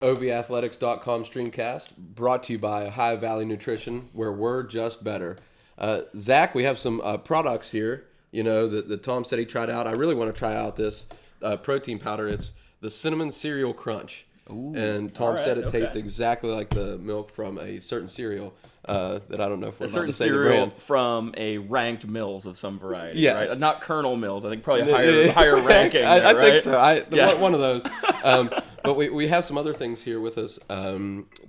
OVAthletics.com STREAMcast, brought to you by Ohio Valley Nutrition, where we're just better. Zach, we have some products here, that Tom said he tried out. I really want to try out this protein powder. It's the Cinnamon Cereal Crunch. Ooh, and Tom said it tastes exactly like the milk from a certain cereal that I don't know if we're allowed to say the cereal brand. from a ranked Mills of some variety, yes. right? Not Colonel Mills. I think probably higher ranking. I right? think so. One of those. But we have some other things here with us,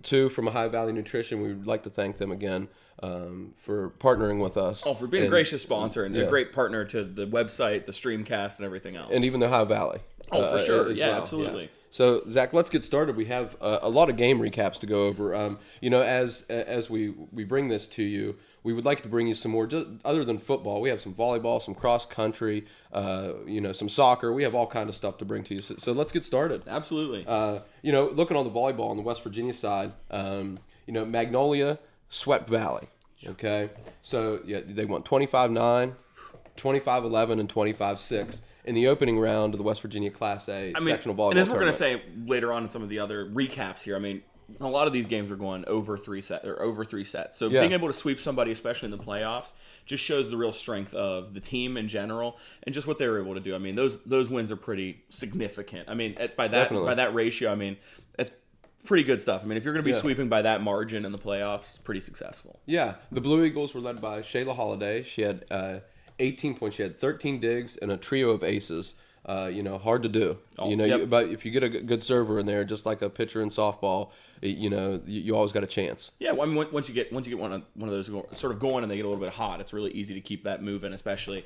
too, from Ohio Valley Nutrition. We would like to thank them again for partnering with us. Oh, for being a gracious sponsor and a great partner to the website, the Streamcast, and everything else. And even the Ohio Valley. Oh, for sure. Yeah, well. absolutely. Yeah. So, Zach, let's get started. We have a lot of game recaps to go over. As we bring this to you, we would like to bring you some more, just other than football. We have some volleyball, some cross country, some soccer. We have all kind of stuff to bring to you. So let's get started. Absolutely. Looking on the volleyball on the West Virginia side, Magnolia swept Valley. Okay, so they won 25-9, 25-11, and 25-6. In the opening round of the West Virginia Class A sectional volleyball and as we're going to tournament. say later on in some of the other recaps here, a lot of these games are going over three sets. So being able to sweep somebody, especially in the playoffs, just shows the real strength of the team in general and just what they were able to do. Those wins are pretty significant. By that ratio, it's pretty good stuff. If you're going to be sweeping by that margin in the playoffs, it's pretty successful. Yeah, the Blue Eagles were led by Shayla Holiday. She had 18 points. She had 13 digs and a trio of aces. Hard to do. But if you get a good server in there, just like a pitcher in softball, you always got a chance. Yeah, once you get one of those sort of going and they get a little bit hot, it's really easy to keep that moving. Especially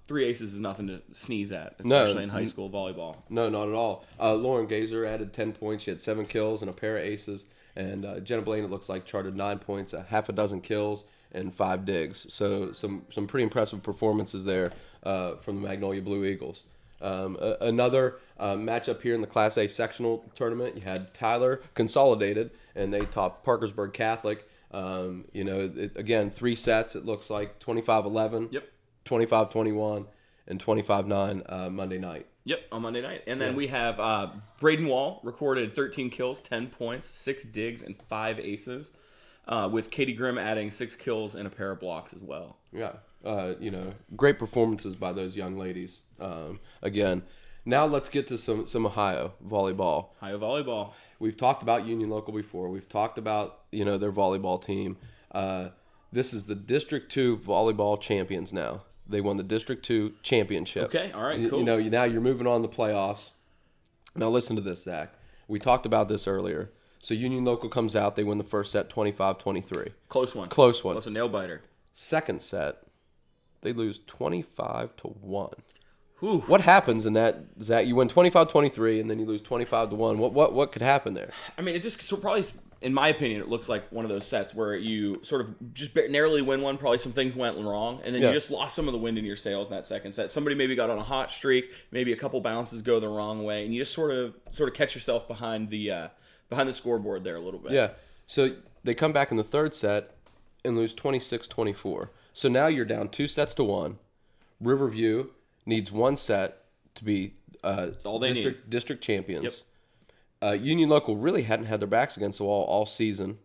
3 aces is nothing to sneeze at, especially in high school volleyball. No, not at all. Lauren Gazer added 10 points. She had 7 kills and a pair of aces. And Jenna Blaine, it looks like, charted 9 points, a half a dozen kills, and 5 digs. So some pretty impressive performances there from the Magnolia Blue Eagles. Another matchup here in the Class A sectional tournament, you had Tyler Consolidated, and they topped Parkersburg Catholic. Again, 3 sets, it looks like 25-11, 25-21, and 25-9 Monday night. Yep, on Monday night. And then we have Braden Wall recorded 13 kills, 10 points, 6 digs, and 5 aces, with Katie Grimm adding 6 kills and a pair of blocks as well. Yeah. Great performances by those young ladies. Again, now let's get to some Ohio volleyball. Ohio volleyball. We've talked about Union Local before. We've talked about, their volleyball team. This is the District 2 volleyball champions now. They won the District 2 championship. Okay, all right, cool. Now you're moving on to the playoffs. Now listen to this, Zach. We talked about this earlier. So Union Local comes out. They win the first set 25-23. Close one. Close one. Close, a nail-biter. Second set, they lose 25-1. Whew. What happens in that, Zach? You win 25-23, and then you lose 25-1. What could happen there? It just probably, in my opinion, it looks like one of those sets where you sort of just narrowly win one. Probably some things went wrong, and then you just lost some of the wind in your sails in that second set. Somebody maybe got on a hot streak, maybe a couple bounces go the wrong way, and you just sort of catch yourself behind the scoreboard there a little bit. Yeah. So they come back in the third set and lose 26-24. So now you're down 2-1. Riverview needs 1 set to be district champions. Yep. Union Local really hadn't had their backs against the wall all season,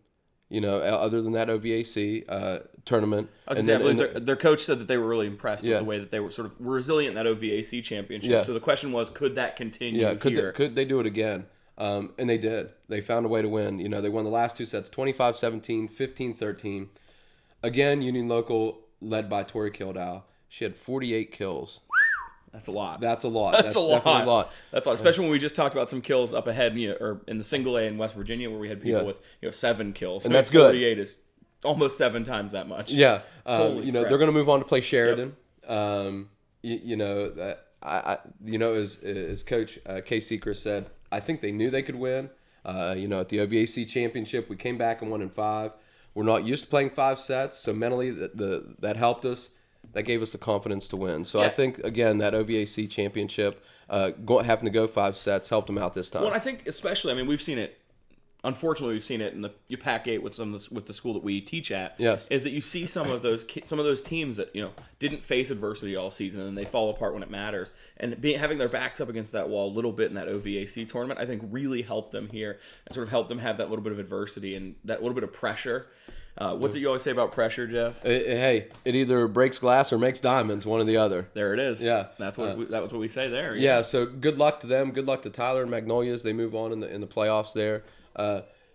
other than that OVAC tournament. Their coach said that they were really impressed with the way that they were sort of resilient in that OVAC championship. Yeah. So the question was, could that continue here? Could they do it again? And they did. They found a way to win. They won the last 2 sets, 25-17, 15-13. Again, Union Local led by Tori Kildow. She had 48 kills. That's a lot. That's a lot. That's definitely a lot. That's a lot. Especially when we just talked about some kills up ahead, or in the single A in West Virginia, where we had people with 7 kills. And that's good. 48 is almost 7 times that much. Yeah. They're going to move on to play Sheridan. Yep. As Coach Kay Seeker said, I think they knew they could win. At the OVAC championship, we came back and won in 5. We're not used to playing 5 sets, so mentally that helped us. That gave us the confidence to win. So I think, again, that OVAC championship, having to go 5 sets helped them out this time. Well, I think especially, we've seen it unfortunately we've seen it in the Pac 8 with with the school that we teach at. Yes. Is that you see some of those teams that didn't face adversity all season and they fall apart when it matters, and having their backs up against that wall a little bit in that OVAC tournament, I think really helped them here and sort of helped them have that little bit of adversity and that little bit of pressure. What's it you always say about pressure, Jeff? Hey, it either breaks glass or makes diamonds, one or the other. There it is. Yeah, that's what we say there. Yeah. So good luck to them. Good luck to Tyler and Magnolias. They move on in the playoffs there.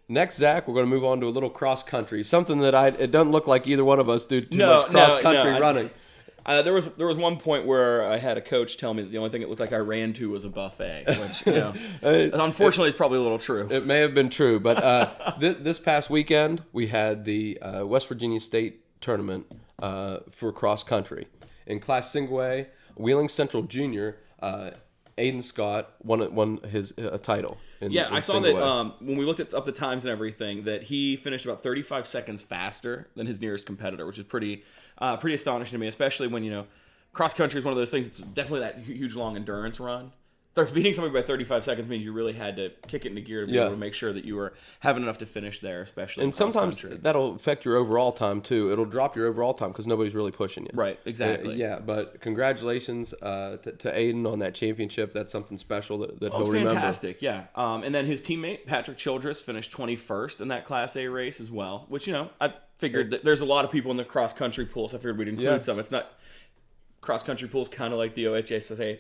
Next, Zach, we're going to move on to a little cross country. Something that it doesn't look like either one of us do too much cross country running. There was one point where I had a coach tell me that the only thing it looked like I ran to was a buffet, which unfortunately is probably a little true. It may have been true, but this past weekend we had the West Virginia State tournament for cross country in Class Single A. Wheeling Central Junior, Aiden Scott won his title. I saw that when we looked up the times and everything, that he finished about 35 seconds faster than his nearest competitor, which is pretty astonishing to me, especially when, cross country is one of those things. It's definitely that huge, long endurance run. Beating somebody by 35 seconds means you really had to kick it into gear to be able to make sure that you were having enough to finish there, especially. And sometimes that'll affect your overall time too. It'll drop your overall time because nobody's really pushing you. Right, exactly. But congratulations to Aiden on that championship. That's something special that he'll remember. Fantastic, yeah. And then his teammate, Patrick Childress, finished 21st in that Class A race as well, which, I figured that there's a lot of people in the cross-country pool, so I figured we'd include some. It's not... Cross-country pool is kind of like the OHSAA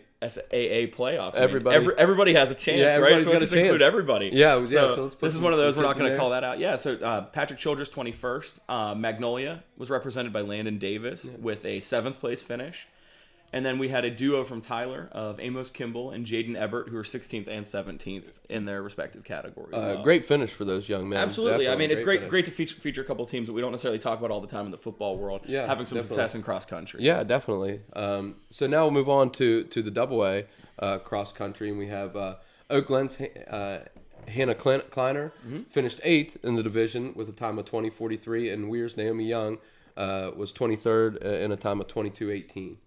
playoffs. Everybody has a chance, right? So let's just include everybody. So this is one of those. We're not going to call that out. Yeah, so Patrick Childress, 21st. Magnolia was represented by Landon Davis with a 7th place finish. And then we had a duo from Tyler of Amos Kimball and Jaden Ebert, who were 16th and 17th in their respective categories. Great finish for those young men. Absolutely. Definitely. I mean, it's great to feature a couple of teams that we don't necessarily talk about all the time in the football world, having some success in cross country. Yeah, definitely. So now we'll move on to the AA cross country, and we have Oak Glen's Hannah Kleiner finished 8th in the division with a time of 20:43, and Weir's Naomi Young was 23rd in a time of 22:18.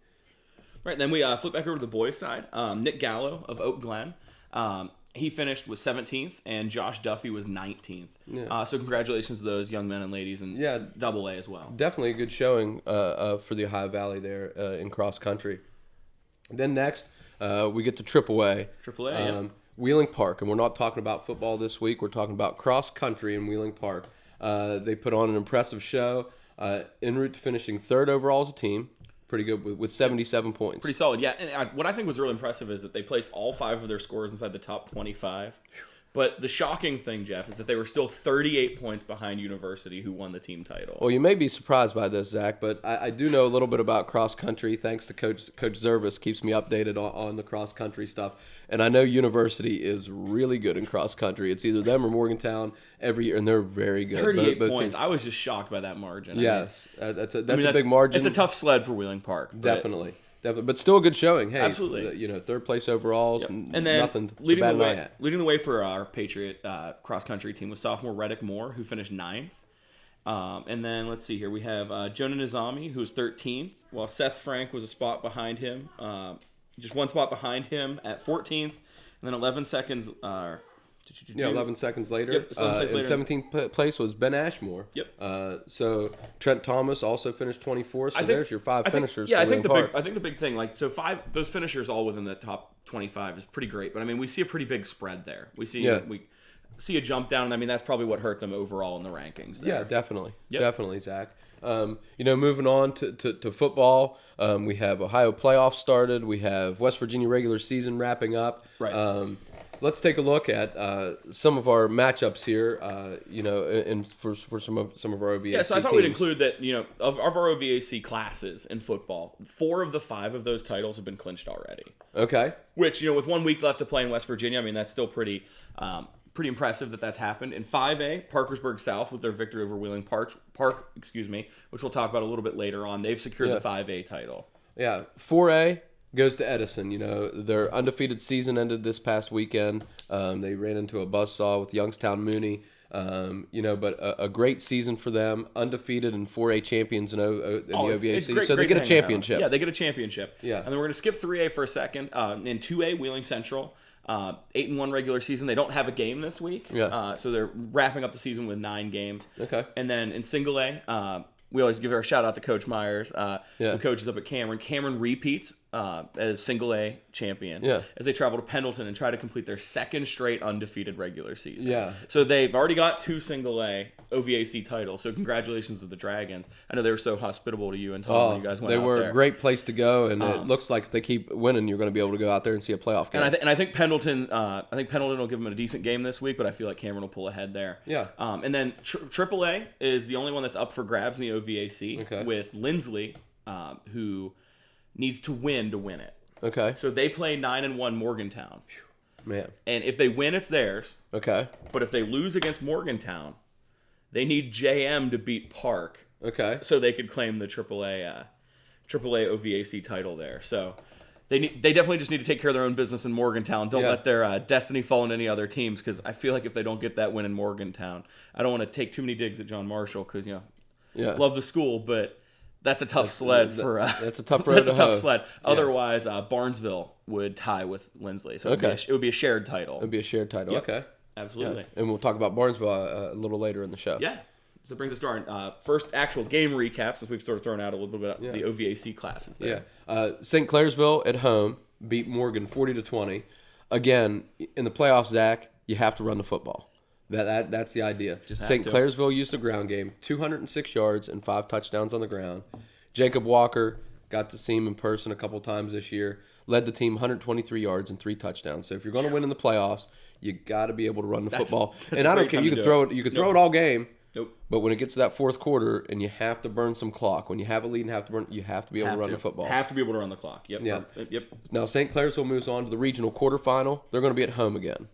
Right, then we flip back over to the boys' side. Nick Gallo of Oak Glen, he finished with 17th, and Josh Duffy was 19th. Yeah. So congratulations to those young men and ladies in AA as well. Definitely a good showing for the Ohio Valley there in cross country. Then next, we get to AAA. Wheeling Park, and we're not talking about football this week. We're talking about cross country in Wheeling Park. They put on an impressive show, en route to finishing 3rd overall as a team. Pretty good with 77 points. Pretty solid, yeah. And what I think was really impressive is that they placed all 5 of their scores inside the top 25. But the shocking thing, Jeff, is that they were still 38 points behind University, who won the team title. Well, you may be surprised by this, Zach, but I do know a little bit about cross country. Thanks to Coach Zervis, keeps me updated on the cross country stuff. And I know University is really good in cross country. It's either them or Morgantown every year, and they're very good. 38 points. Teams. I was just shocked by that margin. Yes, that's a big margin. It's a tough sled for Wheeling Park. Definitely, but still a good showing. Hey, absolutely. 3rd place overall, and then nothing leading the way for our Patriot cross country team was sophomore Reddick Moore, who finished 9th. And then let's see here, we have Jonah Nizami, who was 13th, while Seth Frank was a spot behind him. Just one spot behind him at 14th, and then 11 seconds. 11 seconds later. Yep, 11 seconds in 17th place was Ben Ashmore. Yep. So Trent Thomas also finished 24th. So there's your 5 finishers. I think the big thing, those finishers all within the top 25 is pretty great. But I mean, we see a pretty big spread there. We see a jump down, and I mean that's probably what hurt them overall in the rankings there. Yeah, definitely, Zach. Moving on to football, we have Ohio playoffs started. We have West Virginia regular season wrapping up. Right. Let's take a look at some of our matchups here. And for some of our OVAC. Yeah, so I thought teams. we'd include that. Of our OVAC classes in football, 4 of the 5 of those titles have been clinched already. Okay. Which with 1 week left to play in West Virginia, I mean that's still pretty impressive that's happened. In 5A, Parkersburg South with their victory over Wheeling Park, which we'll talk about a little bit later on. They've secured the 5A title. Yeah, 4A goes to Edison. Their undefeated season ended this past weekend. They ran into a buzzsaw with Youngstown Mooney. But a great season for them, undefeated and 4A champions in the OVAC. So they get a championship. Yeah, they get a championship. Yeah. And then we're going to skip 3A for a second. In 2A, Wheeling Central 8-1 regular season. They don't have a game this week. Yeah. So they're wrapping up the season with 9 games. Okay. And then in single A, we always give our shout out to Coach Myers, who coaches up at Cameron. Cameron repeats as single A champion as they travel to Pendleton and try to complete their 2nd straight undefeated regular season. Yeah. So they've already got 2 single A OVAC titles. So congratulations to the Dragons. I know they were so hospitable to you and Tom when you guys went out there. They were a great place to go, and it looks like if they keep winning, you're going to be able to go out there and see a playoff game. And I think Pendleton, will give them a decent game this week, but I feel like Cameron will pull ahead there. Yeah. And then AAA is the only one that's up for grabs in the OVAC with Lindsley, who needs to win it. Okay. So they play 9-1 Morgantown. Man. And if they win, it's theirs. Okay. But if they lose against Morgantown, they need JM to beat Park. Okay. So they could claim the AAA OVAC title there. So they definitely just need to take care of their own business in Morgantown. Don't let their destiny fall on any other teams, because I feel like if they don't get that win in Morgantown, I don't want to take too many digs at John Marshall, because love the school, but that's a tough sled for. That's a tough road. That's a tough sled. Otherwise, Barnesville would tie with Lindsley, so it would be a shared title. It would be a shared title. Yep. Okay. Absolutely. Yeah. And we'll talk about Barnesville a little later in the show. Yeah. So that brings us to our first actual game recap, since we've sort of thrown out a little bit about the OVAC classes there. Yeah. St. Clairsville at home beat Morgan 40-20. Again, in the playoffs, Zach, you have to run the football. That's the idea. St. Clairsville used the ground game, 206 yards and 5 touchdowns on the ground. Jacob Walker, got to see him in person a couple times this year, led the team 123 yards and 3 touchdowns. So if you're going to win in the playoffs, you got to be able to run the football. And I don't care, you can throw it. You can throw it all game. Nope. But when it gets to that fourth quarter and you have to burn some clock, when you have a lead and you have to be able to run the football. Have to be able to run the clock. Yep. Yeah. Yep. Now St. Clairsville moves on to the regional quarterfinal. They're going to be at home again.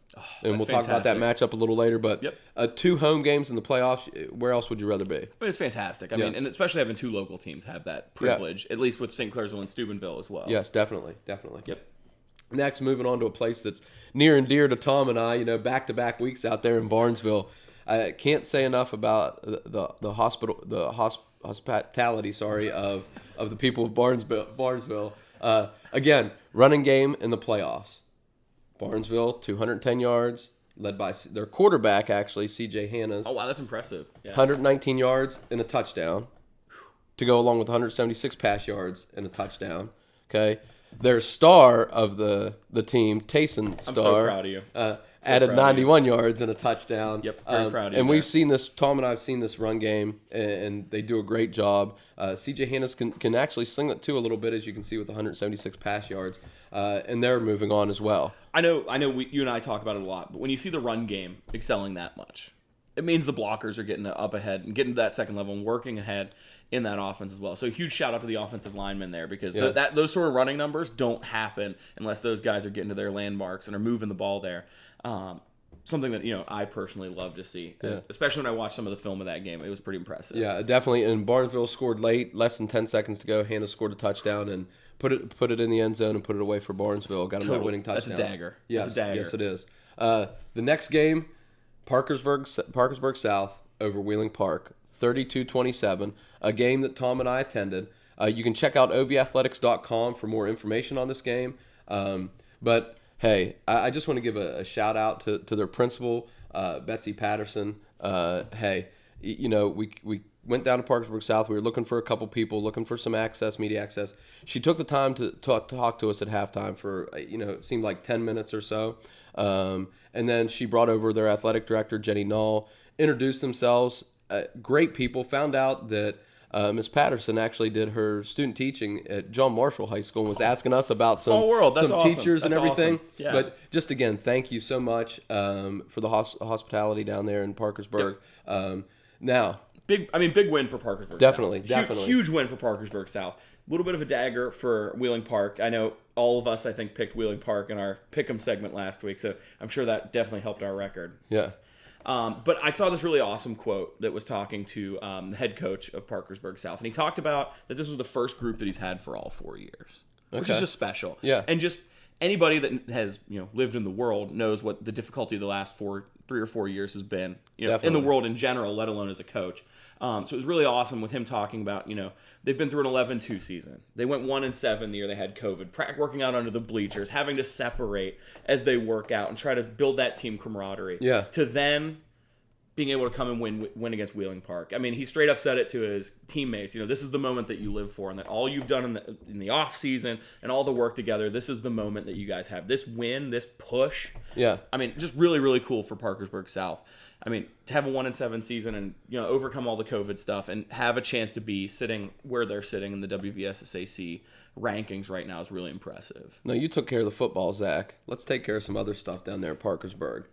And we'll talk about that matchup a little later. But 2 home games in the playoffs, where else would you rather be? I mean, it's fantastic. I mean, and especially having 2 local teams have that privilege, at least with St. Clairsville and Steubenville as well. Yes, definitely. Yep. Next, moving on to a place that's near and dear to Tom and I, back-to-back weeks out there in Barnesville. I can't say enough about the hospitality, of the people of Barnesville. Again, running game in the playoffs. Barnesville, 210 yards, led by their quarterback, actually, C.J. Hannas. Oh, wow, that's impressive. Yeah. 119 yards and a touchdown to go along with 176 pass yards and a touchdown. Okay. Their star of the team, Tayson Star. I'm so proud of you. Added 91 yards and a touchdown. Yep, very proud of you. And we've seen this, Tom and I have seen this run game, and they do a great job. C.J. Hannas can actually sling it too a little bit, as you can see with 176 pass yards, and they're moving on as well. I know. You and I talk about it a lot, but when you see the run game excelling that much, it means the blockers are getting up ahead and getting to that second level and working ahead in that offense as well. So huge shout out to the offensive linemen there, because those sort of running numbers don't happen unless those guys are getting to their landmarks and are moving the ball there. Something that I personally love to see, especially when I watched some of the film of that game. It was pretty impressive. Yeah, definitely. And Barnesville scored late, less than 10 seconds to go. Hanna scored a touchdown and put it in the end zone and put it away for Barnesville. Got him that winning touchdown. That's a dagger. Yes, that's a dagger. Yes, it is. The next game, Parkersburg South over Wheeling Park, 32-27. A game that Tom and I attended. You can check out ovathletics.com for more information on this game. But hey, I just want to give a shout out to their principal, Betsy Patterson. We went down to Parkersburg South. We were looking for a couple people, looking for some media access. She took the time to talk to us at halftime for, it seemed like 10 minutes or so. And then she brought over their athletic director, Jenny Null, introduced themselves. Great people. Found out that Ms. Patterson actually did her student teaching at John Marshall High School and was asking us about some awesome. teachers and everything. Awesome. Yeah. But just again, thank you so much for the hospitality down there in Parkersburg. Yep. Now, big win for Parkersburg definitely, South. Definitely. Huge win for Parkersburg South. A little bit of a dagger for Wheeling Park. I know all of us, I think, picked Wheeling Park in our Pick'em segment last week, so I'm sure that definitely helped our record. Yeah. But I saw this really awesome quote that was talking to the head coach of Parkersburg South, and he talked about that this was the first group that he's had for all 4 years, which is just special. Yeah. And just anybody that has lived in the world knows what the difficulty of the last 4 3 or 4 years has been, in the Definitely. world in general, let alone as a coach. So it was really awesome with him talking about, they've been through an 11-2 season. They went 1-7 the year they had COVID, working out under the bleachers, having to separate as they work out and try to build that team camaraderie. Yeah. To then being able to come and win against Wheeling Park. I mean, he straight up said it to his teammates. This is the moment that you live for, and that all you've done in the off season and all the work together. This is the moment that you guys have. This win, this push. Yeah. I mean, just really, really cool for Parkersburg South. I mean, to have a 1-7 season and overcome all the COVID stuff and have a chance to be sitting where they're sitting in the WVSSAC rankings right now is really impressive. No, you took care of the football, Zach. Let's take care of some other stuff down there in Parkersburg.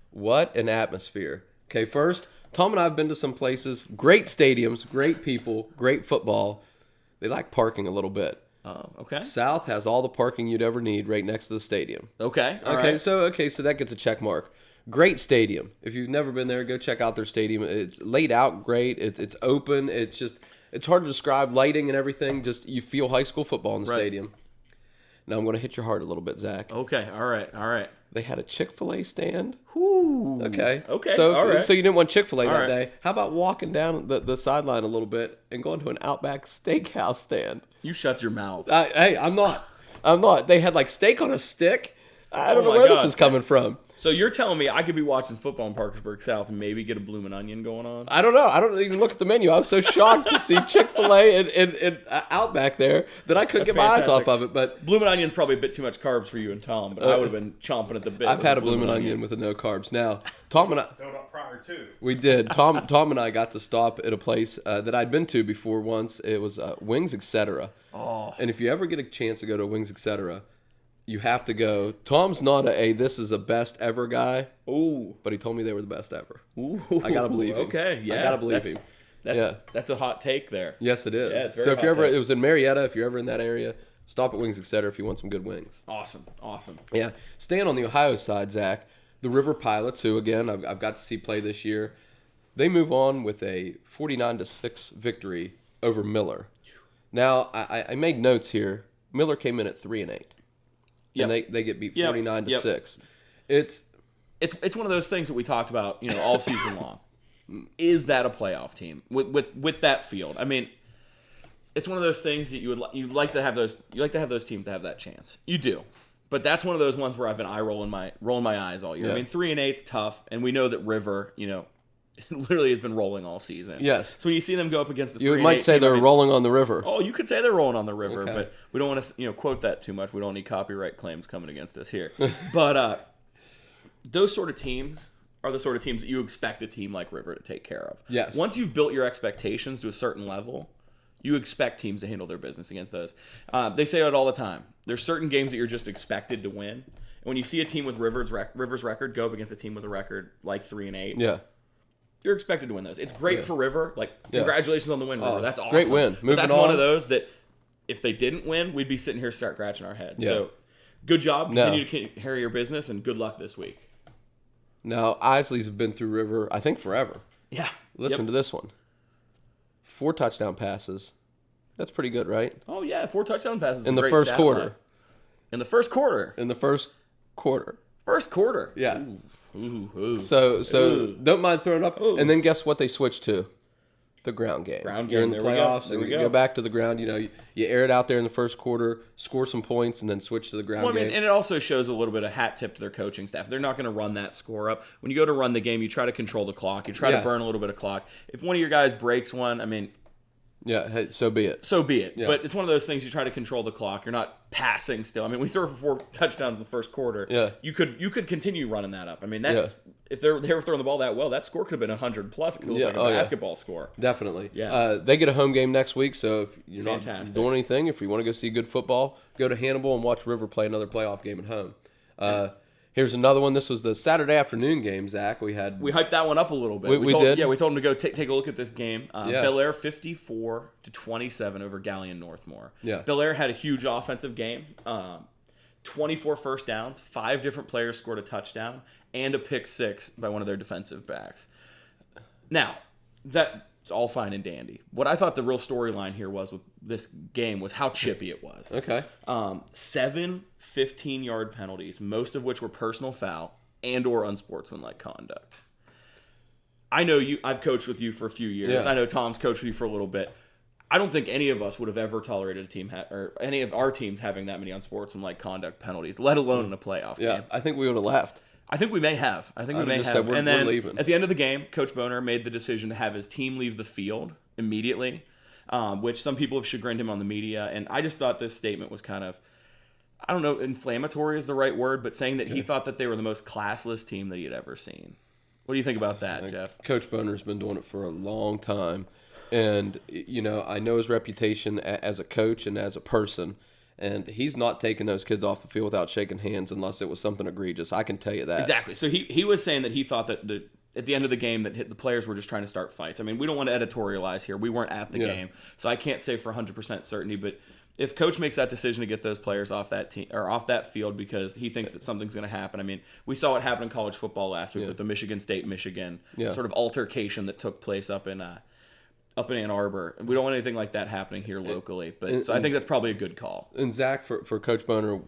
What an atmosphere. Okay, first, Tom and I have been to some places, great stadiums, great people, great football. They lack parking a little bit. Okay. South has all the parking you'd ever need right next to the stadium. Okay. All Okay, right. so that gets a check mark. Great stadium. If you've never been there, go check out their stadium. It's laid out great. It's open. It's hard to describe, lighting and everything. Just you feel high school football in the stadium. Now I'm going to hit your heart a little bit, Zach. Okay. All right. They had a Chick-fil-A stand. Ooh. Okay. So you didn't want Chick-fil-A that right. day. How about walking down the sideline a little bit and going to an Outback Steakhouse stand? You shut your mouth. Hey, I'm not. They had like steak on a stick. I don't know my where this God. is coming from. So you're telling me I could be watching football in Parkersburg South and maybe get a bloomin' onion going on? I don't know. I don't even look at the menu. I was so shocked to see Chick-fil-A and Outback there that I couldn't get my eyes off of it. But bloomin' onion's probably a bit too much carbs for you and Tom, but I would have been chomping at the bit. I've had a bloomin' onion with no carbs. Now, Tom and I... Filled up prior to. We did. Tom and I got to stop at a place that I'd been to before once. It was Wings, Etc. Oh. And if you ever get a chance to go to Wings, Etc., you have to go. Tom's not this is a best ever guy. Ooh. But he told me they were the best ever. Ooh. I gotta believe him. Okay, yeah. I gotta believe him. That's a hot take there. Yes, it is. Yeah, it's very so if hot you're ever, take. it was in Marietta. If you're ever in that area, stop at Wings, Etc. if you want some good wings. Awesome. Yeah. Staying on the Ohio side, Zach, the River Pilots, who again I've got to see play this year, they move on with a 49-6 victory over Miller. Now I made notes here. Miller came in at 3-8. Yep. And they get beat Yep. 49-6. It's one of those things that we talked about, all season long. Is that a playoff team with that field? I mean, it's one of those things that you'd like to have those teams to have that chance. You do, but that's one of those ones where I've been rolling my eyes all year. Yeah. I mean, 3-8's tough, and we know that River, literally has been rolling all season. Yes. So when you see them go up against the you 3-8 might say team, they're rolling on the river. Oh, you could say they're rolling on the river, Okay. but we don't want to, quote that too much. We don't need copyright claims coming against us here. But those sort of teams are the sort of teams that you expect a team like River to take care of. Yes. Once you've built your expectations to a certain level, you expect teams to handle their business against those. They say it all the time. There's certain games that you're just expected to win. And when you see a team with River's record go up against a team with a record like 3-8, Yeah. you're expected to win those. It's great for River. Congratulations on the win, River. Oh, That's awesome. great win. But Moving that's one on. of those that if they didn't win, we'd be sitting here scratching our heads. Yeah. So good job. No. Continue to carry your business, and good luck this week. Now, Isleys have been through River, I think, forever. Yeah. Listen to this one. 4 touchdown passes. That's pretty good, right? Oh, yeah. 4 touchdown passes. In is a the great first stat quarter. line. In the first quarter. In the first quarter. First quarter. Yeah. Ooh. So Ooh. don't mind throwing up. Ooh. And then guess what they switched to? The ground game. Ground You're in game. the There we go. playoffs, There and we you go. go back to the ground. You air it out there in the first quarter, score some points, and then switch to the ground Well, I mean, game. and it also shows a little bit of hat tip to their coaching staff. They're not going to run that score up. When you go to run the game, you try to control the clock. You try to burn a little bit of clock. If one of your guys breaks one, I mean, Yeah, hey, so be it. so be it. Yeah. But it's one of those things you try to control the clock. You're not passing still. I mean, we threw for 4 touchdowns in the first quarter. Yeah. You could continue running that up. I mean, that's if they were throwing the ball that well, that score could have been 100 plus. It could look like a basketball score. Definitely. Yeah. They get a home game next week, so if you're Fantastic. not doing anything, if you want to go see good football, go to Hannibal and watch River play another playoff game at home. Here's another one. This was the Saturday afternoon game, Zach. We hyped that one up a little bit. We did. Yeah, we told them to go take a look at this game. Yeah. Bel Air 54-27 over Galleon Northmore. Yeah. Bel Air had a huge offensive game. 24 first downs, 5 different players scored a touchdown, and a pick 6 by one of their defensive backs. Now, that's all fine and dandy. What I thought the real storyline here was with this game was how chippy it was. Okay. 7 15-yard penalties, most of which were personal foul, and or unsportsmanlike conduct. I know I've coached with you for a few years. Yeah. I know Tom's coached with you for a little bit. I don't think any of us would have ever tolerated a team or any of our teams having that many unsportsmanlike conduct penalties, let alone in a playoff game. I think we would have left. I think we may have. And then leaving. At the end of the game, Coach Boner made the decision to have his team leave the field immediately, which some people have chagrined him on the media. And I just thought this statement was kind of, I don't know, inflammatory is the right word, but saying that he thought that they were the most classless team that he had ever seen. What do you think about that, Jeff? Coach Boner's been doing it for a long time. And, I know his reputation as a coach and as a person. And he's not taking those kids off the field without shaking hands unless it was something egregious. I can tell you that. Exactly. So he was saying that he thought that at the end of the game that the players were just trying to start fights. I mean, we don't want to editorialize here. We weren't at the game. So I can't say for 100% certainty. But if Coach makes that decision to get those players off that team or off that field because he thinks that something's going to happen. I mean, we saw what happened in college football last week with the Michigan sort of altercation that took place up in Ann Arbor. We don't want anything like that happening here locally. So I think that's probably a good call. And Zach, for Coach Boner,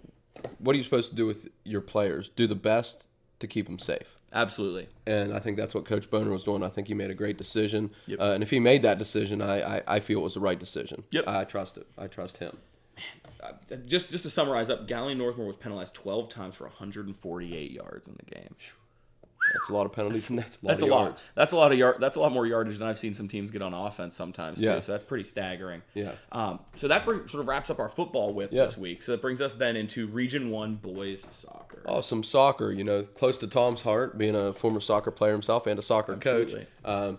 what are you supposed to do with your players? Do the best to keep them safe. Absolutely. And I think that's what Coach Boner was doing. I think he made a great decision. Yep. And if he made that decision, I feel it was the right decision. Yep. I trust it. I trust him. Man, just to summarize up, Galilee Northmore was penalized 12 times for 148 yards in the game. That's a lot of penalties, and that's a lot That's of a yards. lot. That's a lot of That's a lot more yardage than I've seen some teams get on offense sometimes too. Yeah. So that's pretty staggering. Yeah. So that sort of wraps up our football whip this week. So it brings us then into Region 1 boys soccer. Oh, some soccer, close to Tom's heart, being a former soccer player himself and a soccer Absolutely. coach.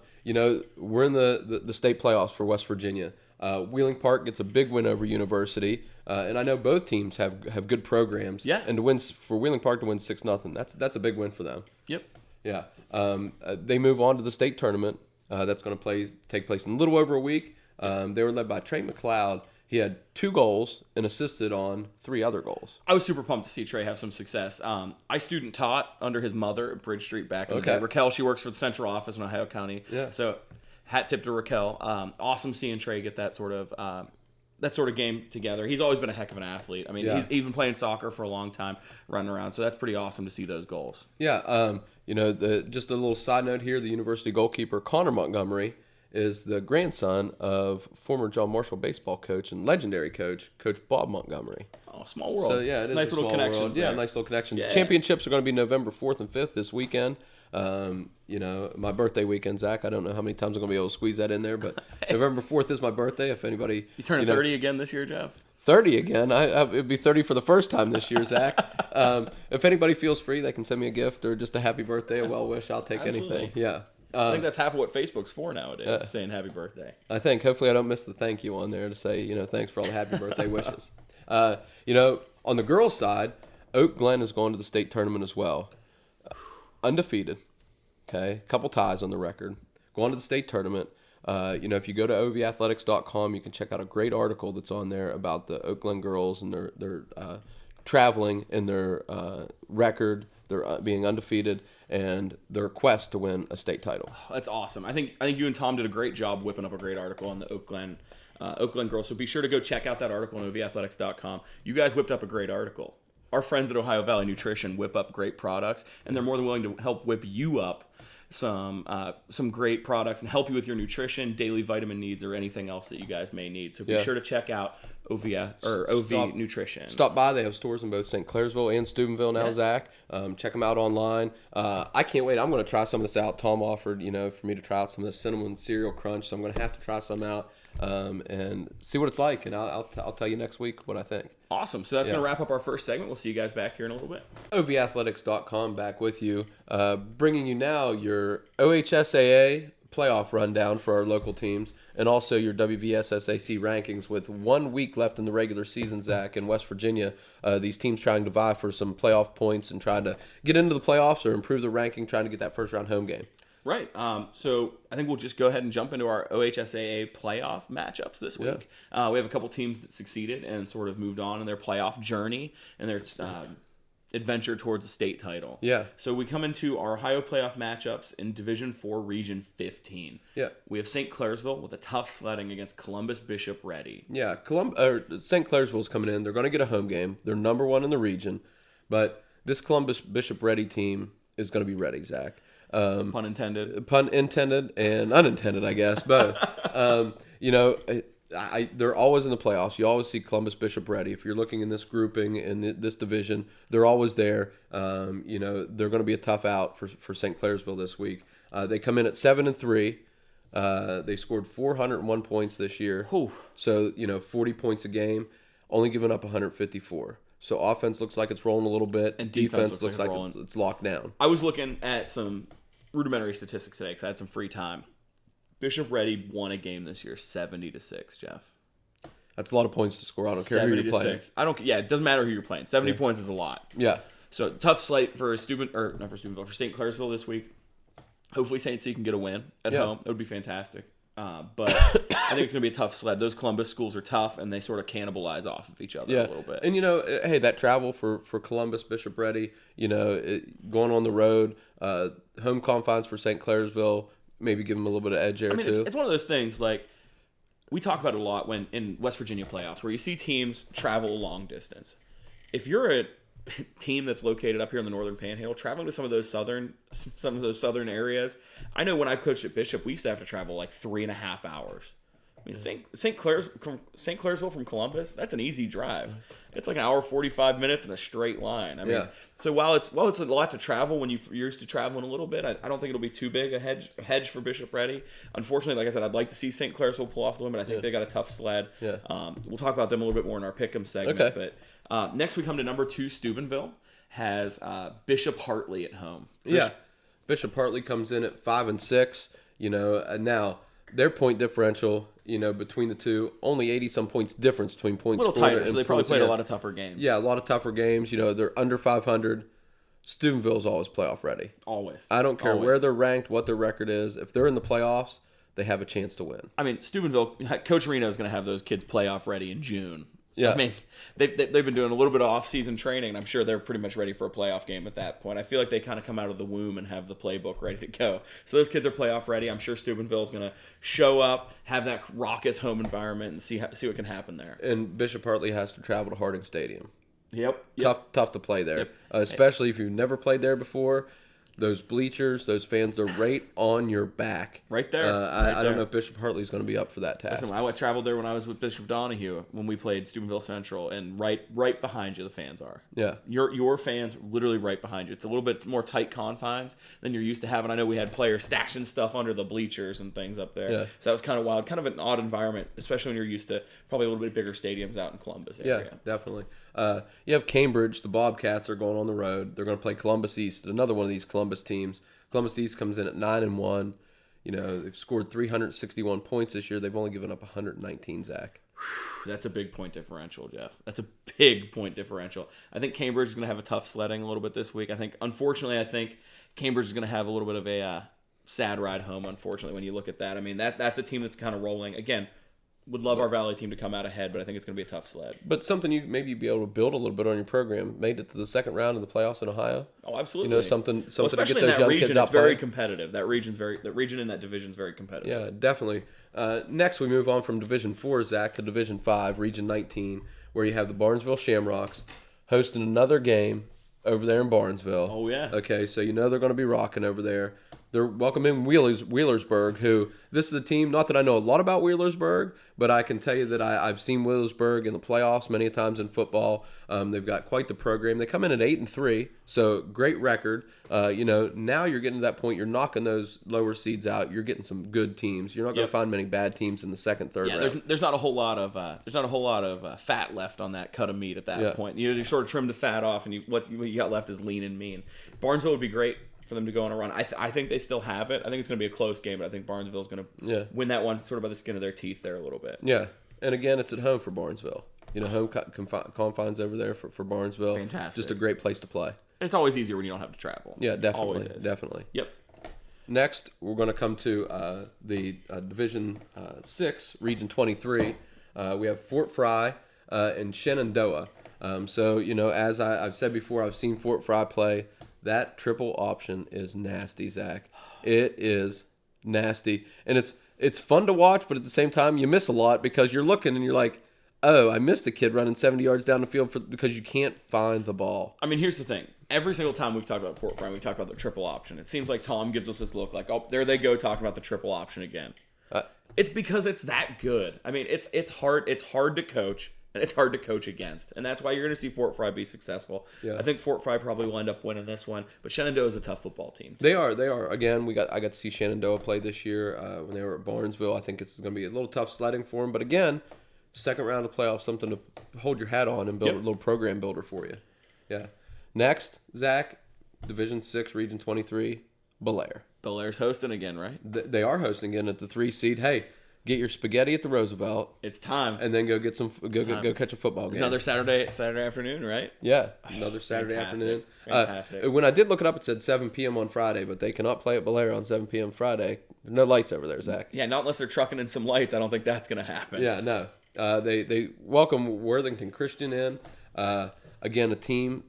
We're in the state playoffs for West Virginia. Wheeling Park gets a big win over University, and I know both teams have good programs. Yeah. And for Wheeling Park to win 6-0, that's a big win for them. Yep. Yeah. They move on to the state tournament. That's going to take place in a little over a week. They were led by Trey McLeod. He had 2 goals and assisted on 3 other goals. I was super pumped to see Trey have some success. I student taught under his mother at Bridge Street back in the day. Raquel, she works for the central office in Ohio County. Yeah. So hat tip to Raquel. Awesome seeing Trey get that sort of game together. He's always been a heck of an athlete. I mean, he's been playing soccer for a long time, running around. So that's pretty awesome to see those goals. Yeah. Just a little side note here, the university goalkeeper, Connor Montgomery, is the grandson of former John Marshall baseball coach and legendary coach Bob Montgomery. Oh, small world. So, yeah, it is nice a little small connections. world. Yeah, nice little connections. Yeah. Championships are going to be November 4th and 5th this weekend. My birthday weekend, Zach. I don't know how many times I'm going to be able to squeeze that in there, but November 4th is my birthday. If anybody... You turning 30 again this year, Jeff? 30 again. It'd be 30 for the first time this year, Zach. If anybody feels free, they can send me a gift or just a happy birthday, a well wish. I'll take anything. Yeah. I think that's half of what Facebook's for nowadays, saying happy birthday. I think. Hopefully I don't miss the thank you on there to say, thanks for all the happy birthday wishes. On the girls' side, Oak Glen is going to the state tournament as well. Undefeated. Okay. Couple ties on the record. Going to the state tournament. If you go to ovathletics.com, you can check out a great article that's on there about the Oak Glen girls and their traveling and their record, their being undefeated, and their quest to win a state title. That's awesome. I think you and Tom did a great job whipping up a great article on the Oak Glen girls. So be sure to go check out that article on ovathletics.com. You guys whipped up a great article. Our friends at Ohio Valley Nutrition whip up great products, and they're more than willing to help whip you up some great products and help you with your nutrition, daily vitamin needs, or anything else that you guys may need. So be sure to check out OV Nutrition. Stop by. They have stores in both St. Clairsville and Steubenville now, Zach. Check them out online. I can't wait. I'm going to try some of this out. Tom offered, for me to try out some of the cinnamon cereal crunch, so I'm going to have to try some out and see what it's like. And I'll tell you next week what I think. Awesome. So that's going to wrap up our first segment. We'll see you guys back here in a little bit. OVathletics.com back with you, bringing you now your OHSAA playoff rundown for our local teams and also your WVSSAC rankings with 1 week left in the regular season, Zach, in West Virginia. These teams trying to vie for some playoff points and trying to get into the playoffs or improve the ranking, trying to get that first round home game. Right. So I think we'll just go ahead and jump into our OHSAA playoff matchups this week. We have a couple teams that succeeded and sort of moved on in their playoff journey and their adventure towards a state title. Yeah. So we come into our Ohio playoff matchups in Division 4, Region 15. Yeah. We have St. Clairsville with a tough sledding against Columbus Bishop Ready. Yeah. St. Clairsville's coming in. They're going to get a home game. They're number 1 in the region. But this Columbus Bishop Ready team is going to be ready, Zach. Pun intended. Pun intended and unintended, I guess, both. They're always in the playoffs. You always see Columbus Bishop ready. If you're looking in this grouping in this division, they're always there. They're going to be a tough out for St. Clairsville this week. They come in at 7-3. They scored 401 points this year. Whew. So 40 points a game, only giving up 154. So offense looks like it's rolling a little bit, and defense looks like it's locked down. I was looking at some rudimentary statistics today because I had some free time. Bishop Ready won a game this year, 70-6. Jeff, that's a lot of points to score. I don't care who you're playing. 70-6. Yeah, it doesn't matter who you're playing. 70 points is a lot. Yeah. So tough slate for for St. Clairsville this week. Hopefully St. C can get a win at home. It would be fantastic. But I think it's going to be a tough sled. Those Columbus schools are tough, and they sort of cannibalize off of each other a little bit. And, hey, that travel for Columbus, Bishop Ready, going on the road, home confines for St. Clairsville, maybe give them a little bit of edge there, too. It's one of those things, like, we talk about it a lot when in West Virginia playoffs, where you see teams travel a long distance. If you're a team that's located up here in the Northern Panhandle, traveling to some of those southern areas. I know when I coached at Bishop, we used to have to travel like 3.5 hours. I mean, St. Clairsville from Columbus, that's an easy drive. It's like an hour 45 minutes in a straight line. I mean, so while it's a lot to travel when you're used to traveling a little bit, I don't think it'll be too big a hedge for Bishop Ready. Unfortunately, like I said, I'd like to see St. Clairsville pull off the win, but I think they got a tough sled. Yeah. We'll talk about them a little bit more in our pick'em segment. Okay. But next we come to number 2, Steubenville has Bishop Hartley at home. Bishop Hartley comes in at 5-6. Now their point differential, between the two, only 80-some points difference between points scored. A little tighter, so they probably played a lot of tougher games. Yeah, a lot of tougher games. They're under 500. Steubenville's always playoff ready. Always. I don't care where they're ranked, what their record is. If they're in the playoffs, they have a chance to win. I mean, Steubenville, Coach Reno is going to have those kids playoff ready in June. Yeah. I mean, they've been doing a little bit of off-season training, and I'm sure they're pretty much ready for a playoff game at that point. I feel like they kind of come out of the womb and have the playbook ready to go. So those kids are playoff ready. I'm sure Steubenville is going to show up, have that raucous home environment, and see what can happen there. And Bishop Hartley has to travel to Harding Stadium. Yep. Tough to play there, especially if you've never played there before. Those bleachers, those fans are right on your back. Right there. I don't know if Bishop Hartley's going to be up for that task. Listen, I traveled there when I was with Bishop Donahue when we played Steubenville Central, and right behind you the fans are. Yeah. Your fans literally right behind you. It's a little bit more tight confines than you're used to having. I know we had players stashing stuff under the bleachers and things up there. Yeah. So that was kind of wild. Kind of an odd environment, especially when you're used to probably a little bit bigger stadiums out in Columbus area. Yeah, definitely. You have Cambridge. The Bobcats are going on the road. They're going to play Columbus East, another one of these Columbus teams. Columbus East comes in at 9-1. They've scored 361 points this year. They've only given up 119, Zach. That's a big point differential, Jeff. That's a big point differential. I think Cambridge is going to have a tough sledding a little bit this week. Unfortunately, I think Cambridge is going to have a little bit of a sad ride home, unfortunately, when you look at that. I mean, that's a team that's kind of rolling. Again, would love our Valley team to come out ahead, but I think it's going to be a tough sled. But something you maybe be able to build a little bit on your program. Made it to the second round of the playoffs in Ohio. Oh, absolutely. Something well, to get those in that young region, kids out it's very playing. competitive. That region in that division is very competitive. Yeah, definitely. Next, we move on from Division 4, Zach, to Division 5, Region 19, where you have the Barnesville Shamrocks hosting another game over there in Barnesville. Oh, yeah. Okay, so they're going to be rocking over there. They're welcoming Wheelersburg, who, this is a team, not that I know a lot about Wheelersburg, but I can tell you that I've seen Wheelersburg in the playoffs many times in football. They've got quite the program. They come in at 8-3, so great record. Now you're getting to that point, you're knocking those lower seeds out. You're getting some good teams. You're not going to find many bad teams in the second, third round. There's not a whole lot of fat left on that cut of meat at that point. You sort of trim the fat off, and what you got left is lean and mean. Barnesville would be great for them to go on a run. I think they still have it. I think it's going to be a close game, but I think Barnesville's going to win that one sort of by the skin of their teeth there a little bit. Yeah, and again, it's at home for Barnesville. Home confines over there for Barnesville. Fantastic. Just a great place to play. And it's always easier when you don't have to travel. Yeah, definitely. Always is. Definitely. Yep. Next, we're going to come to the Division 6, Region 23. We have Fort Fry and Shenandoah. As I've said before, I've seen Fort Fry play. That triple option is nasty, Zach. It is nasty. And it's fun to watch, but at the same time, you miss a lot because you're looking and you're like, oh, I missed the kid running 70 yards down the field because you can't find the ball. I mean, here's the thing. Every single time we've talked about Fort Frye, we've talked about the triple option. It seems like Tom gives us this look like, oh, there they go talking about the triple option again. It's because it's that good. I mean, it's hard to coach, and it's hard to coach against. And that's why you're going to see Fort Frye be successful. Yeah. I think Fort Frye probably will end up winning this one, but Shenandoah is a tough football team. They are. Again, I got to see Shenandoah play this year when they were at Barnesville. I think it's going to be a little tough sledding for them, but again, second round of playoffs, something to hold your hat on and build a little program builder for you. Yeah. Next, Zach, Division 6, Region 23, Bellaire. Bellaire's hosting again, right? They are hosting again at the 3 seed. Hey, get your spaghetti at the Roosevelt. It's time. And then go get go catch a football game. Another Saturday afternoon, right? Yeah, another Saturday afternoon. Fantastic. When I did look it up, it said 7 p.m. on Friday, but they cannot play at Bellaire on 7 p.m. Friday. No lights over there, Zach. Yeah, not unless they're trucking in some lights. I don't think that's going to happen. Yeah, no. They welcome Worthington Christian in. Again, a team,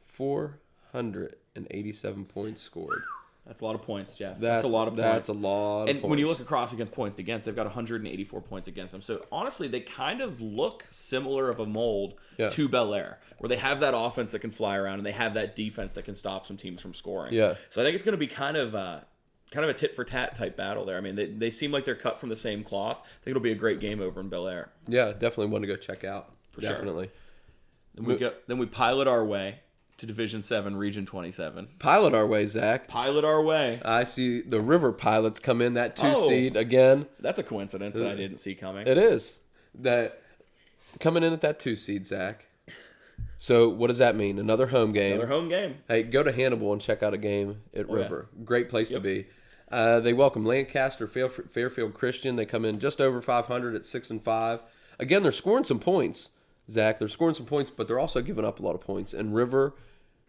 487 points scored. That's a lot of points, Jeff. That's a lot of points. That's a lot of points. And when you look across against points against, they've got 184 points against them. So, honestly, they kind of look similar of a mold to Bellaire, where they have that offense that can fly around and they have that defense that can stop some teams from scoring. Yeah. So, I think it's going to be kind of a tit-for-tat type battle there. I mean, they seem like they're cut from the same cloth. I think it'll be a great game over in Bellaire. Yeah, definitely one to go check out. For definitely. Sure. Then we pilot our way to Division 7, Region 27. Pilot our way, Zach. Pilot our way. I see the River Pilots come in, that 2 seed again. That's a coincidence that I didn't see coming. It is. That coming in at that 2 seed, Zach. So what does that mean? Another home game. Another home game. Hey, go to Hannibal and check out a game at River. Yeah. Great place to be. They welcome Lancaster Fairfield Christian. They come in just over 500 at 6-5. Again, they're scoring some points, Zach. They're scoring some points, but they're also giving up a lot of points. And River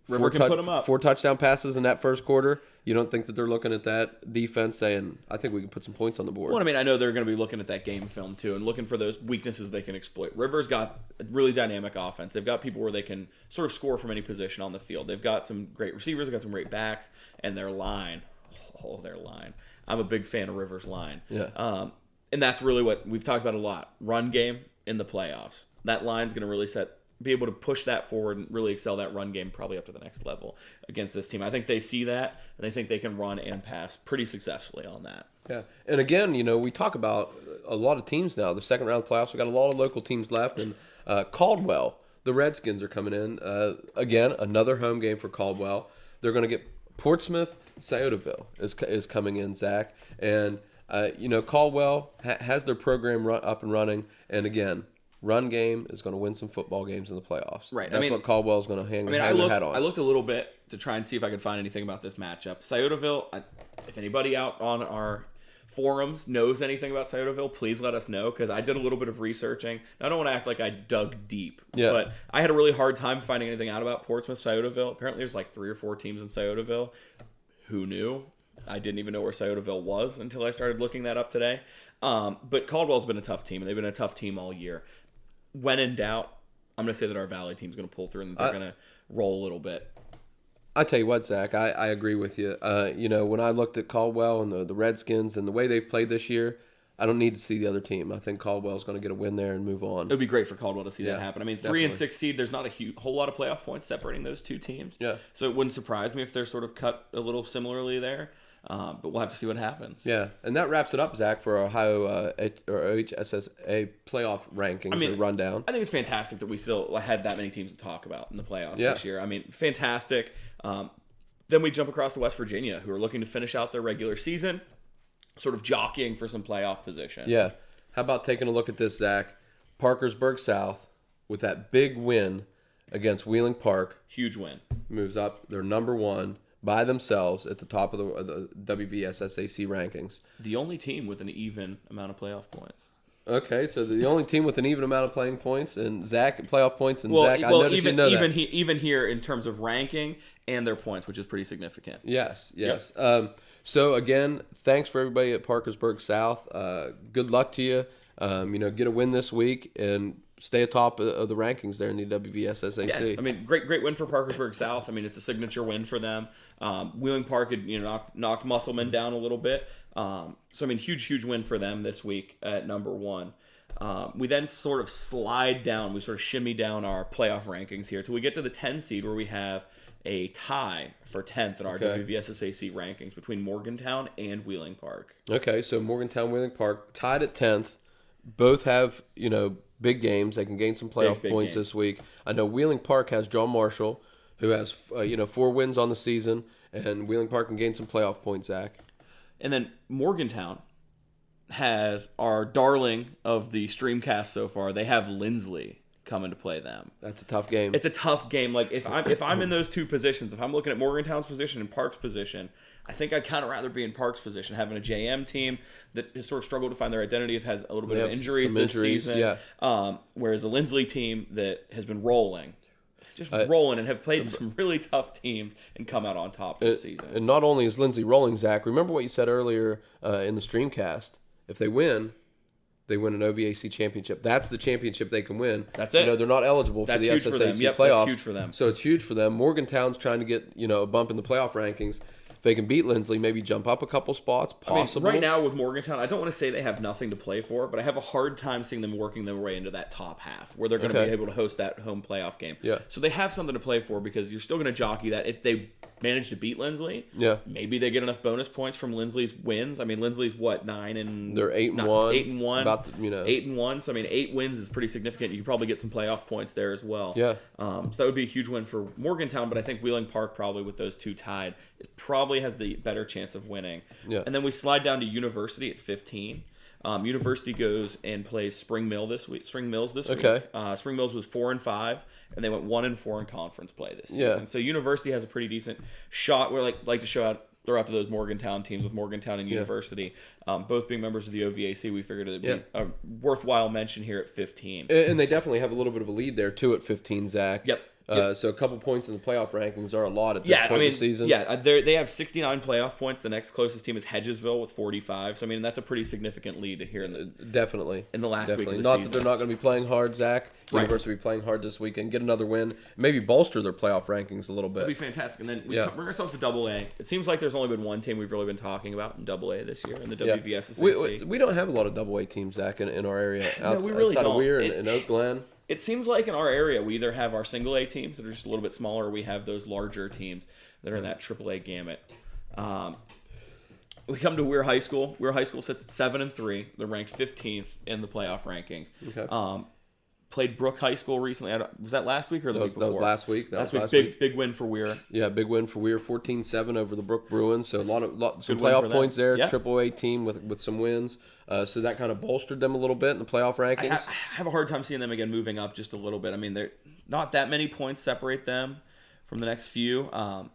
can put them up. 4 touchdown passes in that first quarter. You don't think that they're looking at that defense saying, I think we can put some points on the board? Well, I mean, I know they're going to be looking at that game film, too, and looking for those weaknesses they can exploit. River's got a really dynamic offense. They've got people where they can sort of score from any position on the field. They've got some great receivers. They've got some great backs. And their line. Oh, their line. I'm a big fan of River's line. Yeah. And that's really what we've talked about a lot. Run game in the playoffs. That line's going to really be able to push that forward and really excel that run game probably up to the next level against this team. I think they see that, and they think they can run and pass pretty successfully on that. Yeah. And again, we talk about a lot of teams now. The second round of playoffs, we got a lot of local teams left. And Caldwell, the Redskins are coming in. Again, another home game for Caldwell. They're going to get Portsmouth, Sciotaville is coming in, Zach. And, Caldwell has their program up and running. And again, run game is going to win some football games in the playoffs. Right. That's what Caldwell is going to hang their hat on. I looked a little bit to try and see if I could find anything about this matchup. Sciotaville, if anybody out on our forums knows anything about Sciotaville, please let us know, because I did a little bit of researching. I don't want to act like I dug deep, but I had a really hard time finding anything out about Portsmouth, Sciotaville. Apparently there's like 3 or 4 teams in Sciotaville. Who knew? I didn't even know where Sciotaville was until I started looking that up today. But Caldwell's been a tough team, and they've been a tough team all year. When in doubt, I'm going to say that our Valley team's going to pull through and they're going to roll a little bit. I tell you what, Zach, I agree with you. When I looked at Caldwell and the Redskins and the way they've played this year, I don't need to see the other team. I think Caldwell's going to get a win there and move on. It would be great for Caldwell to see that happen. I mean, 3 and 6 seed, there's not a whole lot of playoff points separating those two teams. Yeah. So it wouldn't surprise me if they're sort of cut a little similarly there. But we'll have to see what happens. Yeah, and that wraps it up, Zach, for Ohio or OHSAA playoff rankings or rundown. I think it's fantastic that we still had that many teams to talk about in the playoffs this year. I mean, fantastic. Then we jump across to West Virginia, who are looking to finish out their regular season, sort of jockeying for some playoff position. Yeah. How about taking a look at this, Zach? Parkersburg South, with that big win against Wheeling Park. Huge win. Moves up. They're number 1. By themselves at the top of the WVSSAC rankings. The only team with an even amount of playoff points. Okay, so the only team with an even amount of playing points and Zach playoff points and Zach. I noticed you know that. Even here in terms of ranking and their points, which is pretty significant. Yes. Yep. So again, thanks for everybody at Parkersburg South. Good luck to you. Get a win this week and stay atop of the rankings there in the WVSSAC. Yeah, I mean, great win for Parkersburg South. I mean, it's a signature win for them. Wheeling Park had knocked Musselman down a little bit. So I mean, huge win for them this week at number 1. We then sort of slide down. We sort of shimmy down our playoff rankings here till we get to the 10 seed where we have a tie for 10th in our WVSSAC rankings between Morgantown and Wheeling Park. Okay, so Morgantown, Wheeling Park tied at 10th. Both have, big games. They can gain some playoff points games this week. I know Wheeling Park has John Marshall, who has 4 wins on the season, and Wheeling Park can gain some playoff points, Zach. And then Morgantown has our darling of the STREAMcast so far. They have Lindsley coming to play them. That's a tough game. It's a tough game. Like if I'm in those two positions, if I'm looking at Morgantown's position and Park's position, I think I'd kind of rather be in Park's position, having a JM team that has sort of struggled to find their identity, has a little bit of injuries this season. Yeah. Whereas a Lindsley team that has been rolling and have played some really tough teams and come out on top this season. And not only is Lindsley rolling, Zach, remember what you said earlier in the STREAMcast. If they win an OVAC championship. That's the championship they can win. That's it. They're not eligible for the SSAC playoffs. That's huge for them. So it's huge for them. Morgantown's trying to get a bump in the playoff rankings. If they can beat Lindsley, maybe jump up a couple spots, possible. Right now with Morgantown, I don't want to say they have nothing to play for, but I have a hard time seeing them working their way into that top half where they're going to be able to host that home playoff game. Yeah. So they have something to play for because you're still going to jockey that if they manage to beat Lindsley. Yeah. Maybe they get enough bonus points from Lindsley's wins. I mean, Lindsley's what, 9 and they're 8-1. 8-1. About 8-1. So I mean, 8 wins is pretty significant. You could probably get some playoff points there as well. Yeah. So that would be a huge win for Morgantown, but I think Wheeling Park probably with those two tied, it probably has the better chance of winning. Yeah. And then we slide down to University at 15. University goes and plays Spring Mills this week. Spring Mills was 4-5, and they went 1-4 in conference play this season. Yeah. So University has a pretty decent shot. We're like to throw out to those Morgantown teams with Morgantown and University, both being members of the OVAC. We figured it'd be a worthwhile mention here at 15. And they definitely have a little bit of a lead there too at 15, Zach. Yep. So a couple points in the playoff rankings are a lot at this point in the season. Yeah, they have 69 playoff points. The next closest team is Hedgesville with 45. So, I mean, that's a pretty significant lead here in the last week of the Not season. that they're not going to be playing hard, Zach. University will be playing hard this weekend. Get another win. Maybe bolster their playoff rankings a little bit. That'd be fantastic. And then we bring ourselves to AA. It seems like there's only been one team we've really been talking about in AA this year, in the WVSSAC. We don't have a lot of AA teams, Zach, in our area. We really outside don't. of Weir and Oak Glen. It seems like in our area, we either have our single A teams that are just a little bit smaller, or we have those larger teams that are in that AAA gamut. We come to Weir High School. Weir High School sits at 7-3. They're ranked 15th in the playoff rankings. Okay. Played Brook High School recently. Was that last week or the week before? That was last week. Big win for Weir. Yeah, big win for Weir, 14-7 over the Brook Bruins. So some playoff points there. Yeah. AAA team with some wins. So that kind of bolstered them a little bit in the playoff rankings. I have a hard time seeing them again moving up just a little bit. I mean, they're not that many points separate them from the next few. I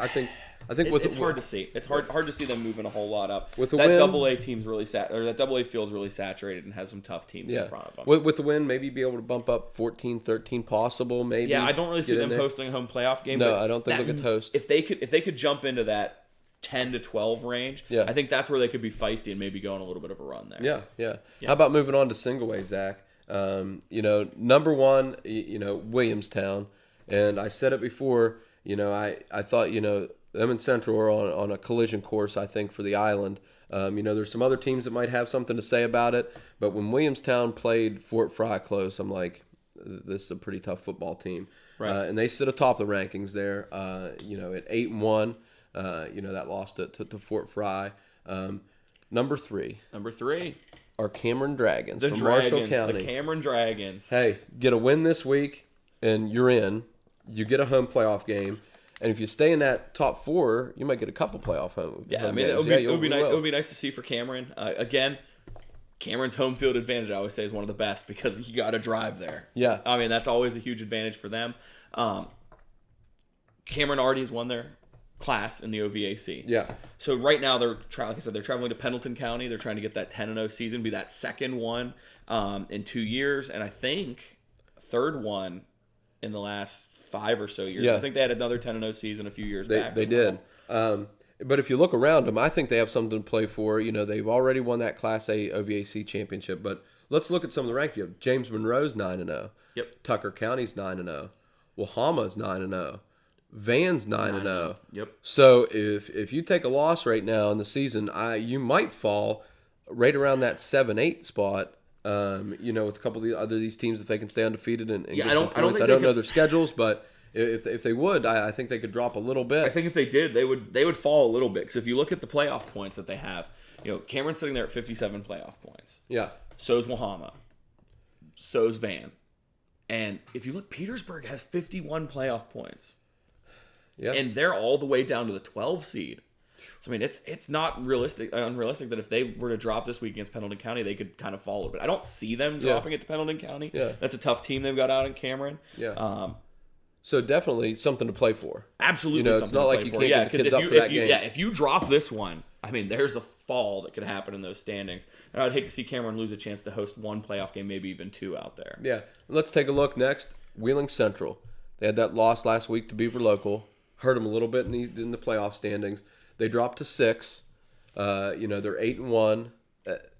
think it's hard to see. It's hard to see them moving a whole lot up. With the that win, AA team's really that AA field's really saturated and has some tough teams in front of them. With the win, maybe be able to bump up 14-13 possible. Maybe. Yeah, I don't really see them hosting a home playoff game. No, I don't think they could host. If they could jump into that 10 to 12 range, I think that's where they could be feisty and maybe go on a little bit of a run there. Yeah. How about moving on to single A, Zach? Number one, Williamstown, and I said it before. I thought them and Central are on a collision course, I think, for the island. There's some other teams that might have something to say about it, but when Williamstown played Fort Fry close, I'm like, this is a pretty tough football team. Right. And they sit atop the rankings there, at 8-1. That lost it to Fort Fry. Number three are Cameron Dragons from Marshall County. The Cameron Dragons. Hey, get a win this week, and you're in. You get a home playoff game. And if you stay in that top 4, you might get a couple playoff home. Yeah, home I mean, games. it would be nice to see for Cameron. Again, Cameron's home field advantage, I always say, is one of the best because you got to drive there. Yeah. I mean, that's always a huge advantage for them. Cameron already has won their class in the OVAC. Yeah. So right now, they're traveling to Pendleton County. They're trying to get that 10-0 season, be that second one in 2 years, and I think third one in the last 5 or so years. Yeah. I think they had another 10-0 season a few years back. They did. But if you look around them, I think they have something to play for. They've already won that Class A OVAC championship. But let's look at some of the rankings. James Monroe's 9-0. Yep. Tucker County's 9-0. Wahama's 9-0. Van's 9-0. Yep. So if you take a loss right now in the season, you might fall right around that 7-8 spot. With a couple of these teams, if they can stay undefeated and get some points. I don't know their schedules, but if they would, I think they could drop a little bit. I think if they did, they would fall a little bit. Because if you look at the playoff points that they have, Cameron's sitting there at 57 playoff points. Yeah. So's Mohama. So's Van. And if you look, Petersburg has 51 playoff points. Yeah. And they're all the way down to the 12 seed. So, I mean, it's not unrealistic that if they were to drop this week against Pendleton County, they could kind of fall a bit. I don't see them dropping it to Pendleton County. Yeah. That's a tough team they've got out in Cameron. Yeah. So definitely something to play for. Absolutely, it's not like you can't get the kids up for that game. Yeah, if you drop this one, I mean, there's a fall that could happen in those standings. And I'd hate to see Cameron lose a chance to host one playoff game, maybe even two out there. Yeah. Let's take a look next. Wheeling Central. They had that loss last week to Beaver Local. Hurt them a little bit in the playoff standings. They dropped to 6. They're 8-1.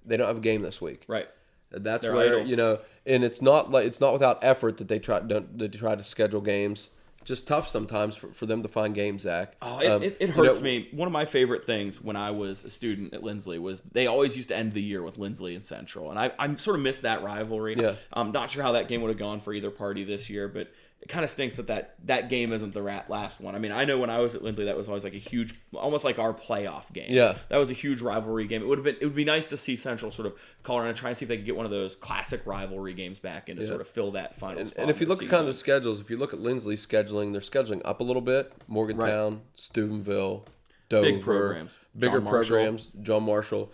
They don't have a game this week. Right. That's they're where idle. And it's not without effort that they try to schedule games. Just tough sometimes for them to find games, Zach. Oh, it hurts me. One of my favorite things when I was a student at Lindsley was they always used to end the year with Lindsley and Central, and I sort of miss that rivalry. Yeah. I'm not sure how that game would have gone for either party this year, but it kind of stinks that game isn't the last one. I mean, I know when I was at Lindsley, that was always like a huge, almost like our playoff game. Yeah, that was a huge rivalry game. It would be nice to see Central sort of call around and try and see if they could get one of those classic rivalry games back in to sort of fill that final spot. And if you look at kind of the schedules, if you look at Lindsley's scheduling, they're scheduling up a little bit. Morgantown, Steubenville, Dover, bigger programs. John Marshall.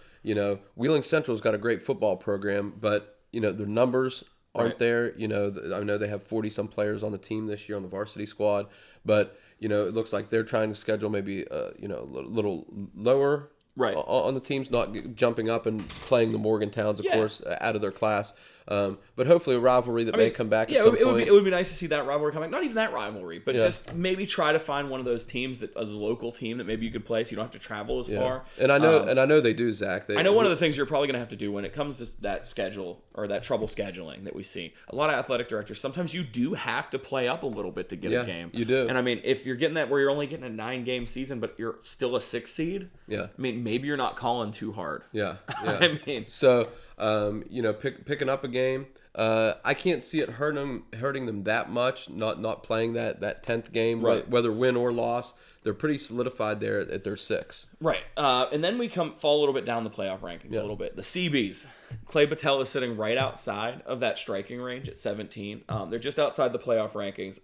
Wheeling Central's got a great football program, but their numbers aren't there. I know they have 40-some players on the team this year on the varsity squad, but, it looks like they're trying to schedule maybe, a little lower on the teams, not jumping up and playing the Morgantowns, of course, out of their class. But hopefully a rivalry that may come back at some point. It would be nice to see that rivalry come back. Not even that rivalry, but just maybe try to find one of those teams that as a local team that maybe you could play so you don't have to travel as far. And I know they do, Zach. I know one of the things you're probably going to have to do when it comes to that schedule or that trouble scheduling that we see. A lot of athletic directors, sometimes you do have to play up a little bit to get a game. You do. And I mean, if you're getting that where you're only getting a 9-game season, but you're still a 6 seed, I mean, maybe you're not calling too hard. Yeah. I mean, so picking up a game. I can't see it hurting them that much. Not playing that 10th game, whether win or loss. They're pretty solidified there at their 6. Right, and then we fall a little bit down the playoff rankings a little bit. The CBs, Clay Patel is sitting right outside of that striking range at 17. They're just outside the playoff rankings.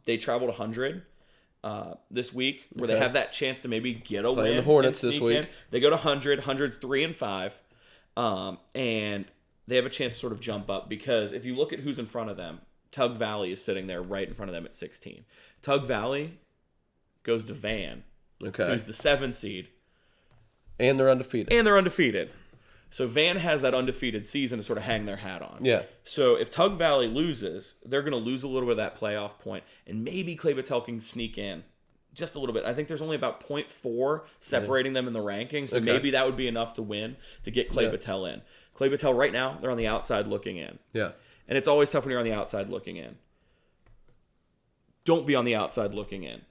They traveled 100 this week, where they have that chance to maybe get a win. Playing the Hornets this week. They go to 100. 100's 3-5, and they have a chance to sort of jump up because if you look at who's in front of them, Tug Valley is sitting there right in front of them at 16. Tug Valley goes to Van, who's the 7 seed. And they're undefeated. So Van has that undefeated season to sort of hang their hat on. Yeah. So if Tug Valley loses, they're going to lose a little bit of that playoff point, and maybe Clay Patel can sneak in just a little bit. I think there's only about 0.4 separating them in the rankings, so maybe that would be enough to win to get Clay Patel in. Clay Patel right now, they're on the outside looking in. Yeah. And it's always tough when you're on the outside looking in. Don't be on the outside looking in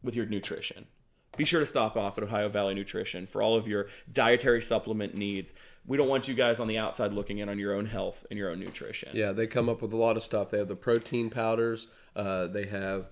with your nutrition. Be sure to stop off at Ohio Valley Nutrition for all of your dietary supplement needs. We don't want you guys on the outside looking in on your own health and your own nutrition. Yeah, they come up with a lot of stuff. They have the protein powders. They have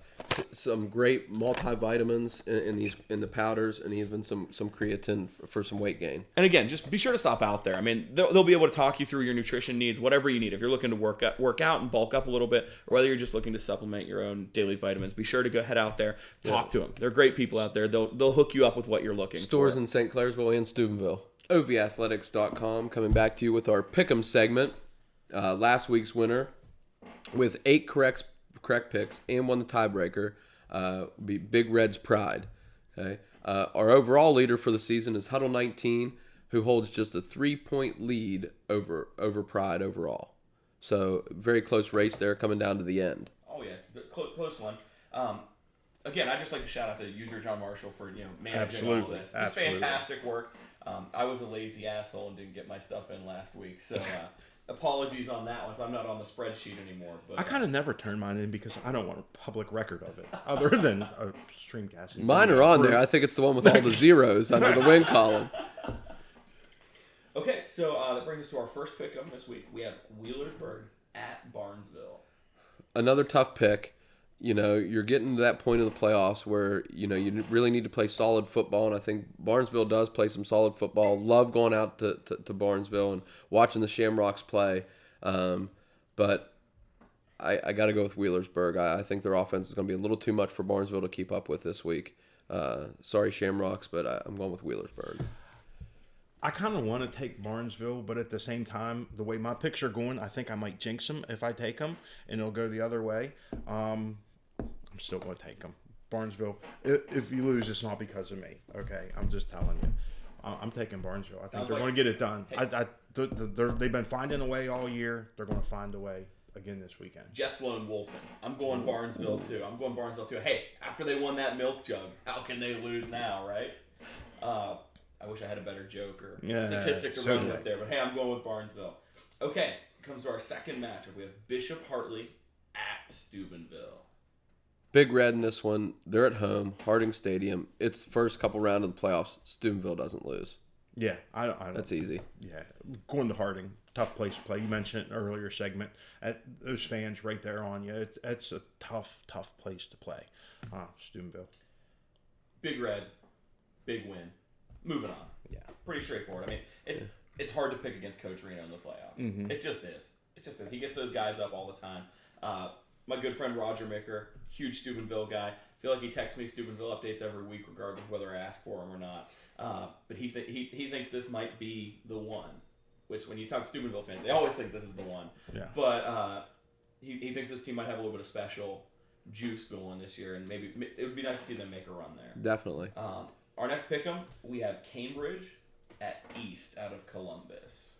some great multivitamins in the powders, and even some creatine for some weight gain. And again, just be sure to stop out there. I mean, they'll be able to talk you through your nutrition needs, whatever you need. If you're looking to work out and bulk up a little bit, or whether you're just looking to supplement your own daily vitamins, be sure to head out there, talk to them. They're great people out there. They'll hook you up with what you're looking for. Stores in St. Clairsville and Steubenville. OVathletics.com coming back to you with our Pick'em segment. Last week's winner with 8 correct picks and won the tiebreaker. Be Big Red's Pride. Okay. Our overall leader for the season is Huddle 19, who holds just a 3-point lead over Pride overall. So very close race there, coming down to the end. Oh yeah, close one. Again, I'd just like to shout out to user John Marshall for managing all of this. Just fantastic work. I was a lazy asshole and didn't get my stuff in last week, so apologies on that one. So I'm not on the spreadsheet anymore. But I kind of never turn mine in because I don't want a public record of it, other than a STREAMcast. Mine are on there. I think it's the one with all the zeros under the win column. Okay, so that brings us to our first pick of this week. We have Wheelersburg at Barnesville. Another tough pick. You know, you're getting to that point of the playoffs where, you know, you really need to play solid football, and I think Barnesville does play some solid football. Love going out to Barnesville and watching the Shamrocks play. But I got to go with Wheelersburg. I think their offense is going to be a little too much for Barnesville to keep up with this week. Sorry, Shamrocks, but I'm going with Wheelersburg. I kind of want to take Barnesville, but at the same time, the way my picks are going, I think I might jinx them if I take them, and it'll go the other way. I'm still going to take them. Barnesville, if you lose, it's not because of me. Okay, I'm just telling you. I'm taking Barnesville. I think they're going to get it done. Hey. They've been finding a way all year. They're going to find a way again this weekend. Jeff's lone wolfing. I'm going Barnesville too. Hey, after they won that milk jug, how can they lose now, right? I wish I had a better joke or statistic to run with there, but hey, I'm going with Barnesville. Okay, comes to our second matchup. We have Bishop Hartley at Steubenville. Big Red in this one. They're at home, Harding Stadium. It's the first couple round of the playoffs. Steubenville doesn't lose. Yeah, I don't. That's easy. Yeah, going to Harding, tough place to play. You mentioned it in an earlier segment. Those fans right there on you. It's a tough place to play. Steubenville. Big Red, big win. Moving on. Yeah. Pretty straightforward. I mean, it's hard to pick against Coach Reno in the playoffs. Mm-hmm. It just is. He gets those guys up all the time. My good friend Roger Micker, huge Steubenville guy. I feel like he texts me Steubenville updates every week, regardless of whether I ask for them or not. But he thinks this might be the one. Which, when you talk to Steubenville fans, they always think this is the one. Yeah. But he thinks this team might have a little bit of special juice going this year, and maybe it would be nice to see them make a run there. Definitely. Our next pick'em, we have Cambridge at East out of Columbus.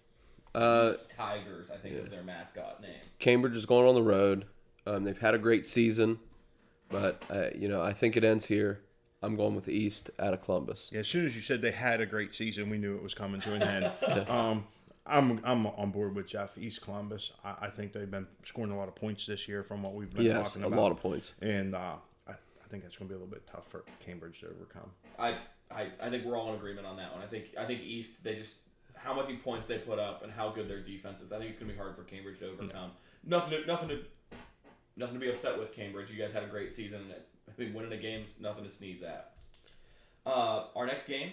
East Tigers, I think, is their mascot name. Cambridge is going on the road. They've had a great season, but I think it ends here. I'm going with East out of Columbus. Yeah, as soon as you said they had a great season, we knew it was coming to an end. I'm on board with Jeff. East Columbus. I think they've been scoring a lot of points this year from what we've been talking about. Yes, a lot of points. And I think that's going to be a little bit tough for Cambridge to overcome. I think we're all in agreement on that one. I think East, they just, how many points they put up and how good their defense is, I think it's going to be hard for Cambridge to overcome. Yeah. Nothing to be upset with, Cambridge. You guys had a great season. I mean, winning the game's nothing to sneeze at. Our next game,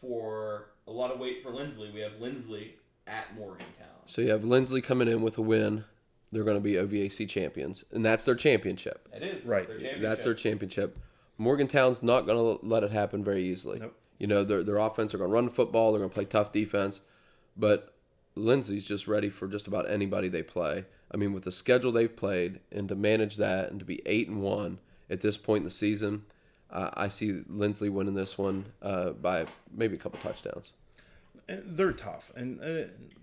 for a lot of weight for Lindsley, we have Lindsley at Morgantown. So you have Lindsley coming in with a win. They're going to be OVAC champions, and that's their championship. It is. Right. That's their championship. Morgantown's not going to let it happen very easily. Nope. You know, their offense are going to run the football. They're going to play tough defense. But Lindsley's just ready for just about anybody they play. I mean, with the schedule they've played, and to manage that and to be 8-1 at this point in the season, I see Lindsley winning this one by maybe a couple touchdowns. They're tough. And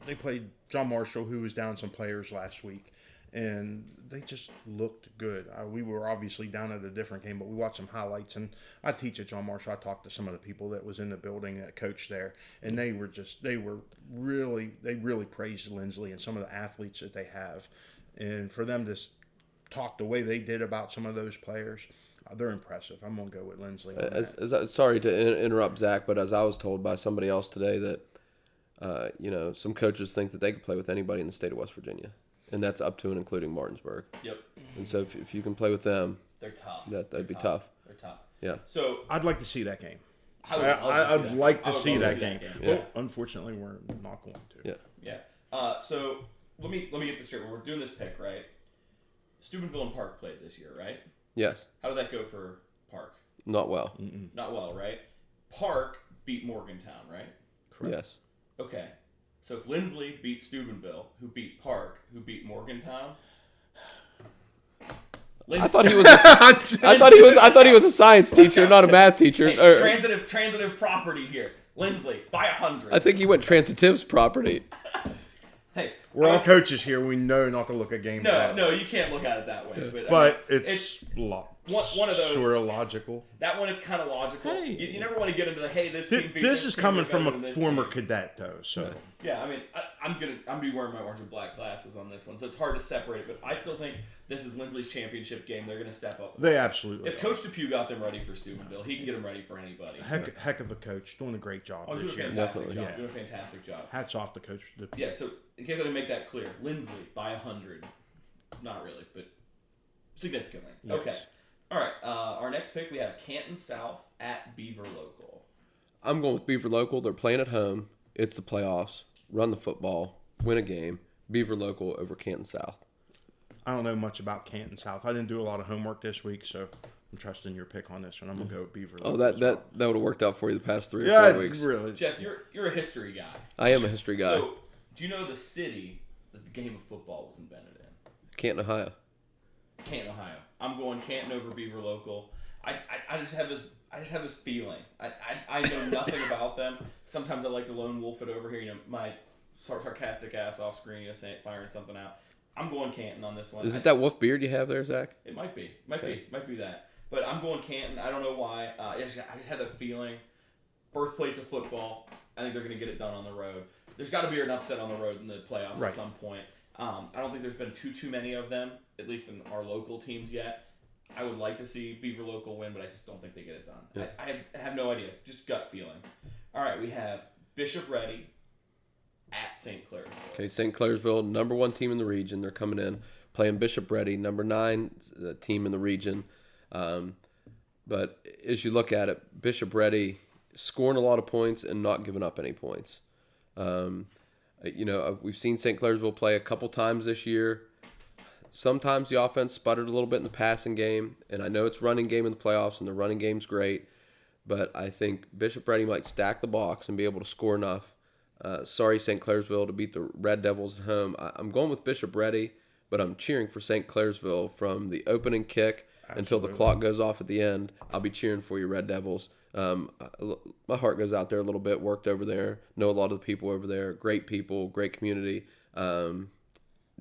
they played John Marshall, who was down some players last week. And they just looked good. We were obviously down at a different game, but we watched some highlights. And I teach at John Marshall. I talked to some of the people that was in the building that coached there, and they really praised Lindsley and some of the athletes that they have. And for them to talk the way they did about some of those players, they're impressive. I'm gonna go with Lindsley. Sorry to interrupt, Zach, but as I was told by somebody else today that some coaches think that they could play with anybody in the state of West Virginia. And that's up to and including Martinsburg. Yep. And so if you can play with them, they're tough. That'd be tough. They're tough. Yeah. So I'd like to see that game. I'd like to see that game. Yeah. Well, unfortunately, we're not going to. Yeah. Yeah. So let me get this straight. When we're doing this pick, right? Steubenville and Park played this year, right? Yes. How did that go for Park? Not well. Mm-mm. Not well, right? Park beat Morgantown, right? Correct. Yes. Okay. So if Lindsley beat Steubenville, who beat Park, who beat Morgantown, I thought he was a science teacher, not a math teacher. Hey, transitive property here. Lindsley by 100. I think he went transitive's property. Hey, we're all coaches here. We know not to look at games. No, you can't look at it that way. But it's one of those. Sort of logical. That one is kind of logical. Hey. You never want to get into the this team. This is coming from a former team. cadet, though. So Yeah, I mean, I'm gonna be wearing my orange and black glasses on this one, so it's hard to separate it. But I still think this is Lindsley's championship game. They're gonna step up. they absolutely. If Coach Depew got them ready for Steubenville, he can get them ready for anybody. Heck of a coach, doing a great job. Oh, he's this doing a year. fantastic Definitely. job. Doing a fantastic job. Hats off to Coach Depew. Yeah. So in case I didn't make that clear, Lindsley by 100. Not really, but significantly. Yes. Okay. All right. Our next pick, we have Canton South at Beaver Local. I'm going with Beaver Local. They're playing at home. It's the playoffs. Run the football. Win a game. Beaver Local over Canton South. I don't know much about Canton South. I didn't do a lot of homework this week, so I'm trusting your pick on this one. I'm gonna go with Beaver Local. Oh, that would have worked out for you the past 3 or yeah, 4 weeks. really. Jeff, you're a history guy. I am a history guy. So, do you know the city that the game of football was invented in? Canton, Ohio. Canton, Ohio. I'm going Canton over Beaver Local. I just have this feeling. I know nothing about them. Sometimes I like to lone wolf it over here. You know, my sarcastic ass off screen, firing something out. I'm going Canton on this one. Is it that wolf beard you have there, Zach? It might be. Might be that. But I'm going Canton. I don't know why. I just had that feeling. Birthplace of football. I think they're going to get it done on the road. There's got to be an upset on the road in the playoffs at some point. I don't think there's been too many of them, at least in our local teams yet. I would like to see Beaver Local win, but I just don't think they get it done. Yeah. I have no idea. Just gut feeling. All right, we have Bishop Ready at St. Clairsville. Okay, St. Clairsville, number 1 team in the region. They're coming in, playing Bishop Ready, number 9 team in the region. But as you look at it, Bishop Ready scoring a lot of points and not giving up any points. We've seen St. Clairsville play a couple times this year. Sometimes the offense sputtered a little bit in the passing game, and I know it's running game in the playoffs, and the running game's great, but I think Bishop Ready might stack the box and be able to score enough. Sorry, St. Clairsville, to beat the Red Devils at home. I'm going with Bishop Ready, but I'm cheering for St. Clairsville from the opening kick until the clock goes off at the end. I'll be cheering for you, Red Devils. My heart goes out there a little bit. Worked over there, know a lot of the people over there. Great people, great community.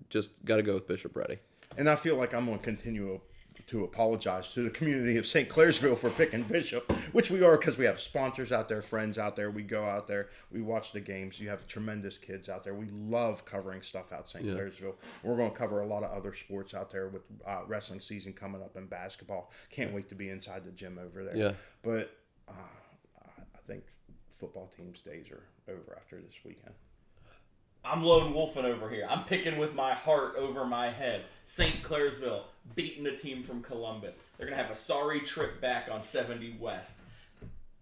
Just got to go with Bishop Ready. And I feel like I'm going to continue to apologize to the community of St. Clairsville for picking Bishop, which we are because we have sponsors out there, friends out there. We go out there, we watch the games. You have tremendous kids out there. We love covering stuff out St. Clairsville. We're going to cover a lot of other sports out there with wrestling season coming up and basketball. Can't wait to be inside the gym over there. Yeah. But I think football team's days are over after this weekend. I'm lone wolfing over here. I'm picking with my heart over my head. St. Clairsville beating the team from Columbus. They're going to have a sorry trip back on 70 West.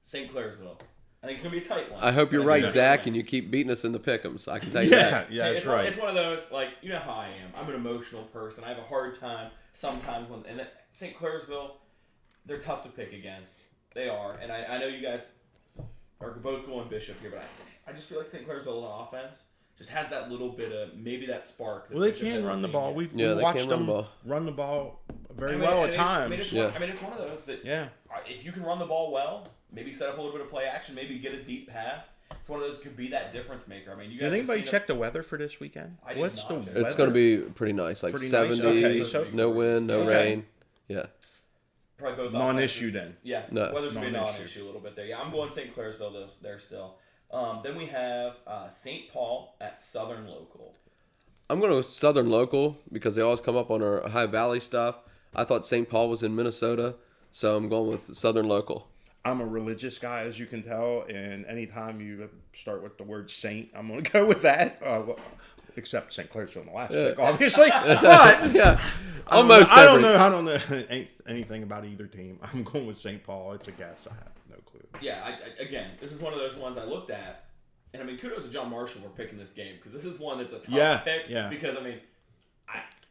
St. Clairsville. I think it's going to be a tight one. I hope you're right, Zach, and you keep beating us in the pick'ems. I can tell you that. Yeah, that's right. It's one of those, like, you know how I am. I'm an emotional person. I have a hard time sometimes when, and St. Clairsville, they're tough to pick against. They are, and I know you guys are both going Bishop here, but I just feel like St. Clairsville on offense just has that little bit of maybe that spark. Well, they can run the ball. We've watched them run the ball very well at times. It's one of those that if you can run the ball well, maybe set up a little bit of play action, maybe get a deep pass. It's one of those that could be that difference maker. I mean, you guys. Did anybody check the weather for this weekend? What's the weather? It's going to be pretty nice, like 70, nice? Okay, no wind, no rain. Yeah. Probably both non-issue then. Yeah, no. weather's going to be a non-issue a little bit there. Yeah, I'm going St. Clairsville there still. Then we have St. Paul at Southern Local. I'm going to Southern Local because they always come up on our High Valley stuff. I thought St. Paul was in Minnesota, so I'm going with Southern Local. I'm a religious guy, as you can tell, and anytime you start with the word saint, I'm going to go with that. Except St. Clairsville in the last pick, obviously. But yeah, almost. I don't know anything about either team. I'm going with St. Paul. It's a guess. I have no clue. Yeah, again, this is one of those ones I looked at, and I mean, kudos to John Marshall for picking this game because this is one that's a tough pick. Yeah. Because I mean,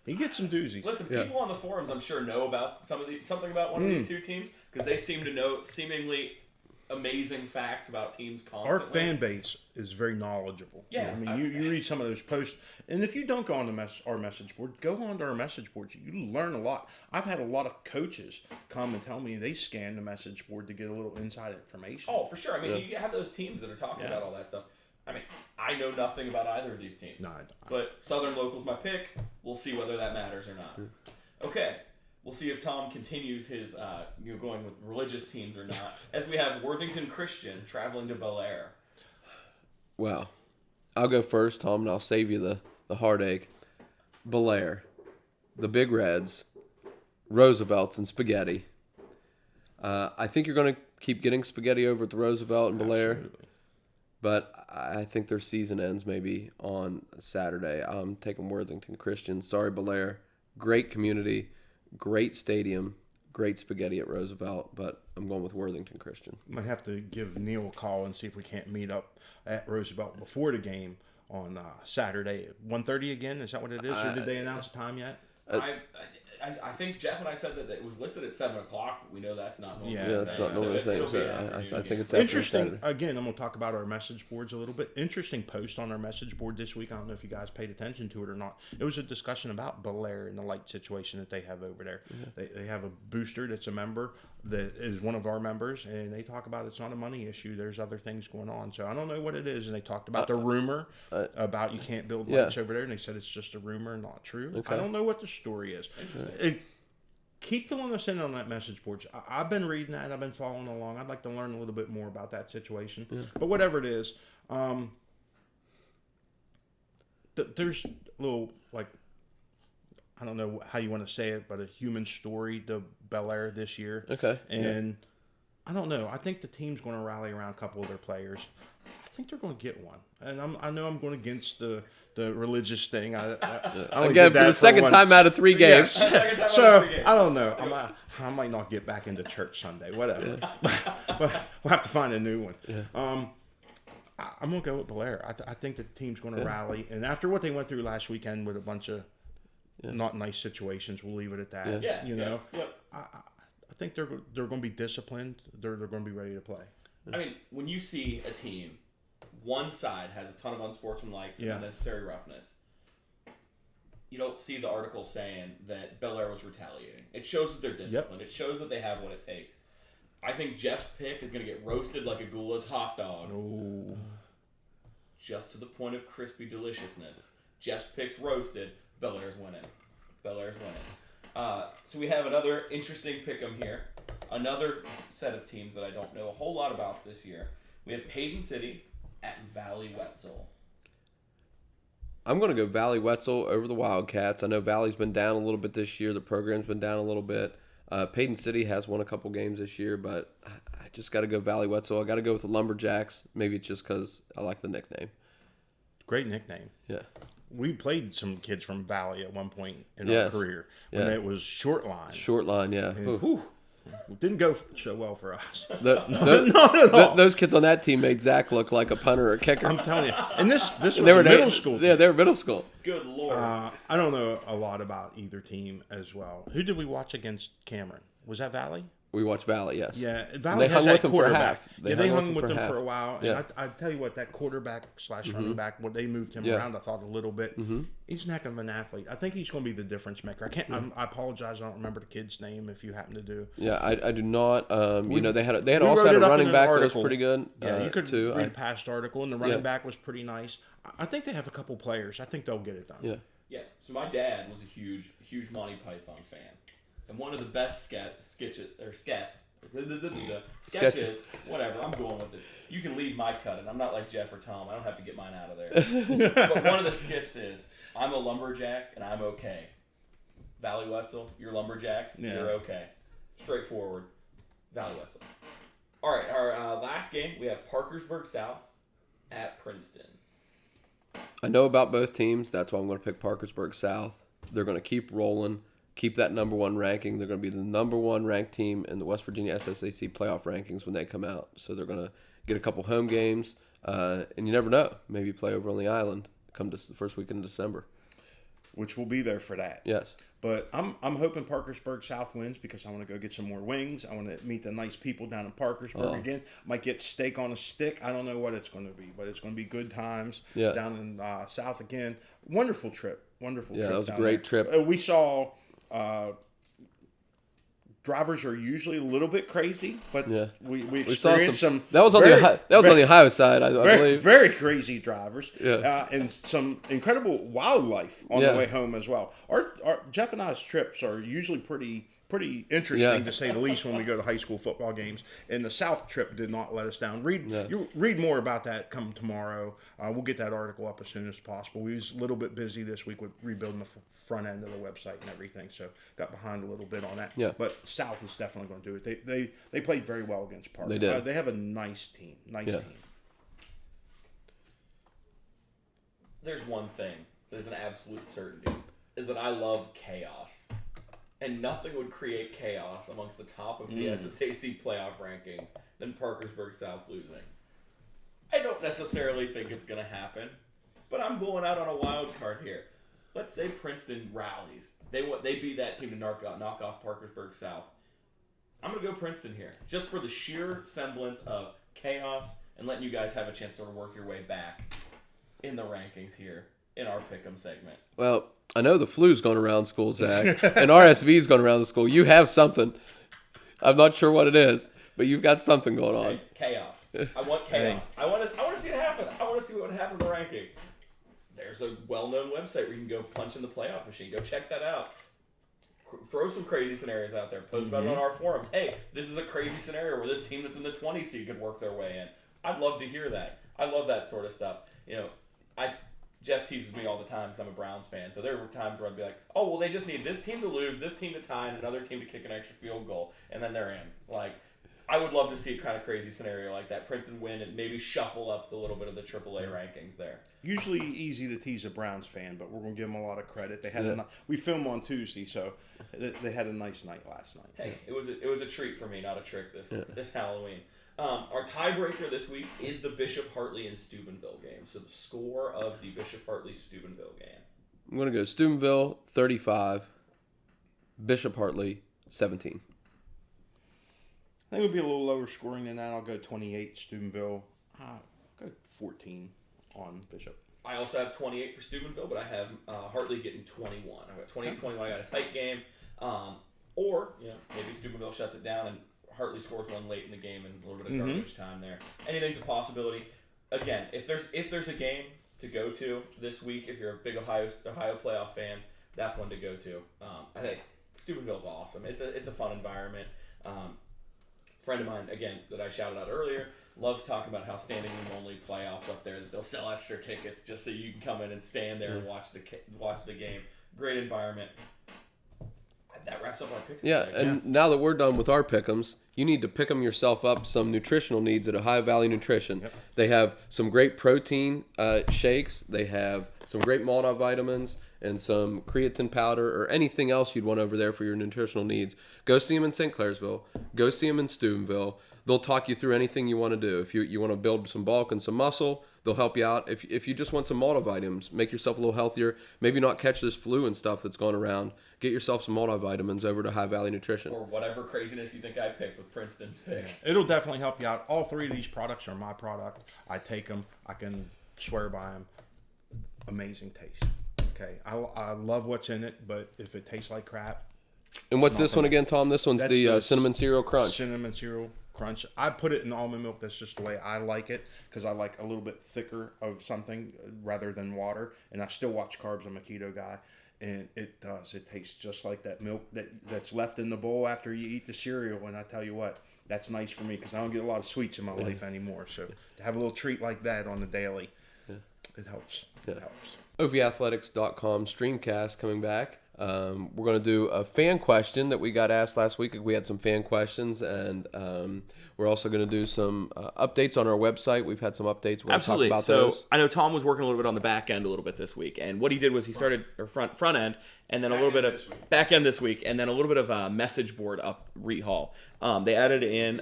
he gets some doozies. Listen, people on the forums, I'm sure, know about something about one of these two teams because they seem to know seemingly amazing facts about teams constantly. Our fan base is very knowledgeable. Yeah. I mean, you read some of those posts, and if you don't go on our message board, go on to our message board. You learn a lot. I've had a lot of coaches come and tell me they scan the message board to get a little inside information. Oh, for sure. I mean, you have those teams that are talking about all that stuff. I mean, I know nothing about either of these teams. No, I don't. But Southern Local's my pick. We'll see whether that matters or not. Okay. We'll see if Tom continues his going with religious teams or not. As we have Worthington Christian traveling to Bel Air. Well, I'll go first, Tom, and I'll save you the heartache. Bel Air, the Big Reds, Roosevelt's, and Spaghetti. I think you're going to keep getting Spaghetti over at the Roosevelt and Bel Air. Absolutely. But I think their season ends maybe on Saturday. I'm taking Worthington Christian. Sorry, Bel Air. Great community, great stadium, great spaghetti at Roosevelt, but I'm going with Worthington Christian. Might have to give Neil a call and see if we can't meet up at Roosevelt before the game on Saturday at 1:30 again. Is that what it is? Or did they announce the time yet? I think Jeff and I said that it was listed at 7 o'clock, but we know that's not normal. Yeah, that's not normal thing. So I think it's interesting. Saturday. Again, I'm going to talk about our message boards a little bit. Interesting post on our message board this week. I don't know if you guys paid attention to it or not. It was a discussion about Bel Air and the light situation that they have over there. They have a booster that's a member that is one of our members, and they talk about it's not a money issue. There's other things going on. So I don't know what it is. And they talked about the rumor about you can't build lights over there, and they said it's just a rumor, not true. Okay. I don't know what the story is. Interesting. Keep filling us in on that message board. I've been reading that. I've been following along. I'd like to learn a little bit more about that situation. Yeah. But whatever it is, there's a little, like, I don't know how you want to say it, but a human story to Bel Air this year. Okay. And I don't know. I think the team's going to rally around a couple of their players. I think they're going to get one. And I know I'm going against the religious thing. I Again, for the second time out of 3 games. Yes. So, I don't know. I might not get back into church Sunday. Whatever. But we'll have to find a new one. Yeah. I'm going to go with Bel Air. I think the team's going to rally. And after what they went through last weekend with a bunch of not nice situations, we'll leave it at that. Yeah. You know? Yep. I think they're going to be disciplined. They're going to be ready to play. I mean, when you see a team, one side has a ton of unsportsmanlike and unnecessary roughness, you don't see the article saying that Bel Air was retaliating. It shows that they're disciplined. It shows that they have what it takes. I think Jeff's pick is going to get roasted like a Gula's hot dog. Ooh. Just to the point of crispy deliciousness. Jeff's pick's roasted. Bel Air's winning. Bel Air's winning. So we have another interesting pick'em here. Another set of teams that I don't know a whole lot about this year. We have Payton City at Valley Wetzel. I'm going to go Valley Wetzel over the Wildcats. I know Valley's been down a little bit this year. The program's been down a little bit. Payton City has won a couple games this year, but I just got to go Valley Wetzel. I got to go with the Lumberjacks. Maybe it's just because I like the nickname. Great nickname. Yeah. We played some kids from Valley at one point in our career when it was short line. Short line, yeah. It didn't go so well for us. Not at all. Those kids on that team made Zach look like a punter or a kicker. I'm telling you. And this was middle school. Yeah, they were middle school. Good Lord. I don't know a lot about either team as well. Who did we watch against Cameron? Was that Valley? We watched Valley, yes. Yeah, Valley and they has hung that with them for quarterback. half. They hung with them for a while. Yeah. And I tell you what, that quarterback / running back, when they moved him around, I thought a little bit. Mm-hmm. He's an heck of an athlete. I think he's going to be the difference maker. I apologize. I don't remember the kid's name. If you happen to do. Yeah, I do not. They had also had a running back that was pretty good. Yeah, you could too. read a past article, and the running back was pretty nice. I think they have a couple players. I think they'll get it done. Yeah. Yeah. So my dad was a huge Monty Python fan, and one of the best sketches, whatever, I'm going with it. You can leave my cut, and I'm not like Jeff or Tom. I don't have to get mine out of there. But one of the skits is, I'm a lumberjack, and I'm okay. Valley Wetzel, you're lumberjacks, you're okay. Straightforward. Valley Wetzel. All right, our last game, we have Parkersburg South at Princeton. I know about both teams. That's why I'm going to pick Parkersburg South. They're going to keep rolling. Keep that number 1 ranking. They're going to be the number 1 ranked team in the West Virginia SSAC playoff rankings when they come out. So they're going to get a couple home games, and you never know. Maybe play over on the island come to the first week in December. Which will be there for that. Yes. But I'm hoping Parkersburg South wins because I want to go get some more wings. I want to meet the nice people down in Parkersburg again. Might get steak on a stick. I don't know what it's going to be, but it's going to be good times down in South again. Wonderful trip. Wonderful trip. Yeah, that was a great trip. We saw drivers are usually a little bit crazy, but we experienced some. That was on the Ohio side, I believe. Very crazy drivers, Yeah. and some incredible wildlife on the way home as well. Our Jeff and I's trips are usually pretty pretty interesting to say the least when we go to high school football games. And the South trip did not let us down. You read more about that come tomorrow. We'll get that article up as soon as possible. We was a little bit busy this week with rebuilding the front end of the website and everything, so got behind a little bit on that. Yeah. But South is definitely going to do it. They played very well against Park. They did. They have a nice team. Team. There's one thing that is an absolute certainty, is that I love chaos. And nothing would create chaos amongst the top of the SSAC playoff rankings than Parkersburg South losing. I don't necessarily think it's going to happen, but I'm going out on a wild card here. Let's say Princeton rallies. They beat that team to knock off Parkersburg South. I'm going to go Princeton here, just for the sheer semblance of chaos and letting you guys have a chance to sort of work your way back in the rankings here in our Pick'em segment. Well, I know the flu's going around school, Zach, and RSV's going around the school. You have something. I'm not sure what it is, but you've got something going on. Hey, chaos. I want chaos. I want to see it happen. I want to see what would happen in the rankings. There's a well-known website where you can go punch in the playoff machine. Go check that out. Throw some crazy scenarios out there. Post about it on our forums. Hey, this is a crazy scenario where this team that's in the 20 seed could work their way in. I'd love to hear that. I love that sort of stuff. Jeff teases me all the time because I'm a Browns fan. So there were times where I'd be like, oh, well, they just need this team to lose, this team to tie, and another team to kick an extra field goal, and then they're in. Like, I would love to see a kind of crazy scenario like that. Princeton win and maybe shuffle up a little bit of the AAA rankings there. Usually easy to tease a Browns fan, but we're going to give them a lot of credit. They had we filmed on Tuesday, so they had a nice night last night. Hey, it was a treat for me, not a trick this Halloween. Our tiebreaker this week is the Bishop Hartley and Steubenville game. So the score of the Bishop Hartley Steubenville game. I'm going to go Steubenville 35, Bishop Hartley 17. I think it'll be a little lower scoring than that. I'll go 28 Steubenville. I'll go 14 on Bishop. I also have 28 for Steubenville, but I have Hartley getting 21. I've got 28-21. I got a tight game. Or maybe Steubenville shuts it down and Hartley scores one late in the game and a little bit of garbage time there. Anything's a possibility. Again, if there's a game to go to this week, if you're a big Ohio playoff fan, that's one to go to. I think Steubenville's awesome. It's a fun environment. Friend of mine, again, that I shouted out earlier, loves talking about how standing room only playoffs up there, that they'll sell extra tickets just so you can come in and stand there and watch the game. Great environment. That wraps up our pick'ems. Yeah, and now that we're done with our pick'ems, you need to pick them yourself up some nutritional needs at Ohio Valley Nutrition. Yep. They have some great protein shakes. They have some great multivitamins and some creatine powder or anything else you'd want over there for your nutritional needs. Go see them in St. Clairsville. Go see them in Steubenville. They'll talk you through anything you want to do. If you want to build some bulk and some muscle, they'll help you out. If you just want some multivitamins, make yourself a little healthier, maybe not catch this flu and stuff that's going around, get yourself some multivitamins over to High Valley Nutrition. Or whatever craziness you think I picked with Princeton's pick. It'll definitely help you out. All three of these products are my product. I take them. I can swear by them. Amazing taste. Okay, I love what's in it, but if it tastes like crap. And what's this one again, Tom? This one's the Cinnamon Cereal Crunch. Cinnamon Cereal Crunch. I put it in almond milk. That's just the way I like it because I like a little bit thicker of something rather than water. And I still watch carbs. I'm a keto guy. And it does. It tastes just like that milk that's left in the bowl after you eat the cereal. And I tell you what, that's nice for me because I don't get a lot of sweets in my life anymore. So to have a little treat like that on the daily, it helps. Yeah. It helps. OVAthletics.com STREAMcast coming back. We're going to do a fan question that we got asked last week. We had some fan questions, and we're also going to do some updates on our website. We've had some updates. We're Absolutely. Talk about those. I know Tom was working a little bit on the back end a little bit this week, and what he did was he started front end, and then a little bit of back end this week, and then a little bit of a message board rehaul. They added in.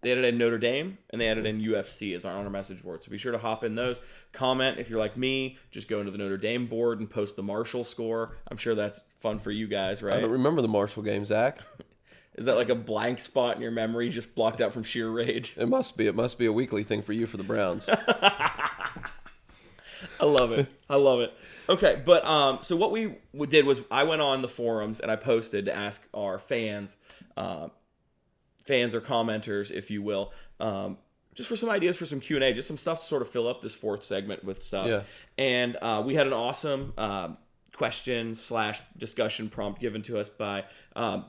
They added in Notre Dame, and they added in UFC as on our message board. So be sure to hop in those. Comment if you're like me. Just go into the Notre Dame board and post the Marshall score. I'm sure that's fun for you guys, right? I don't remember the Marshall game, Zach. Is that like a blank spot in your memory just blocked out from sheer rage? It must be. It must be a weekly thing for you for the Browns. I love it. Okay, but so what we did was I went on the forums and I posted to ask our fans or commenters, if you will, just for some ideas for some Q&A, just some stuff to sort of fill up this fourth segment with stuff. Yeah. And we had an awesome question / discussion prompt given to us by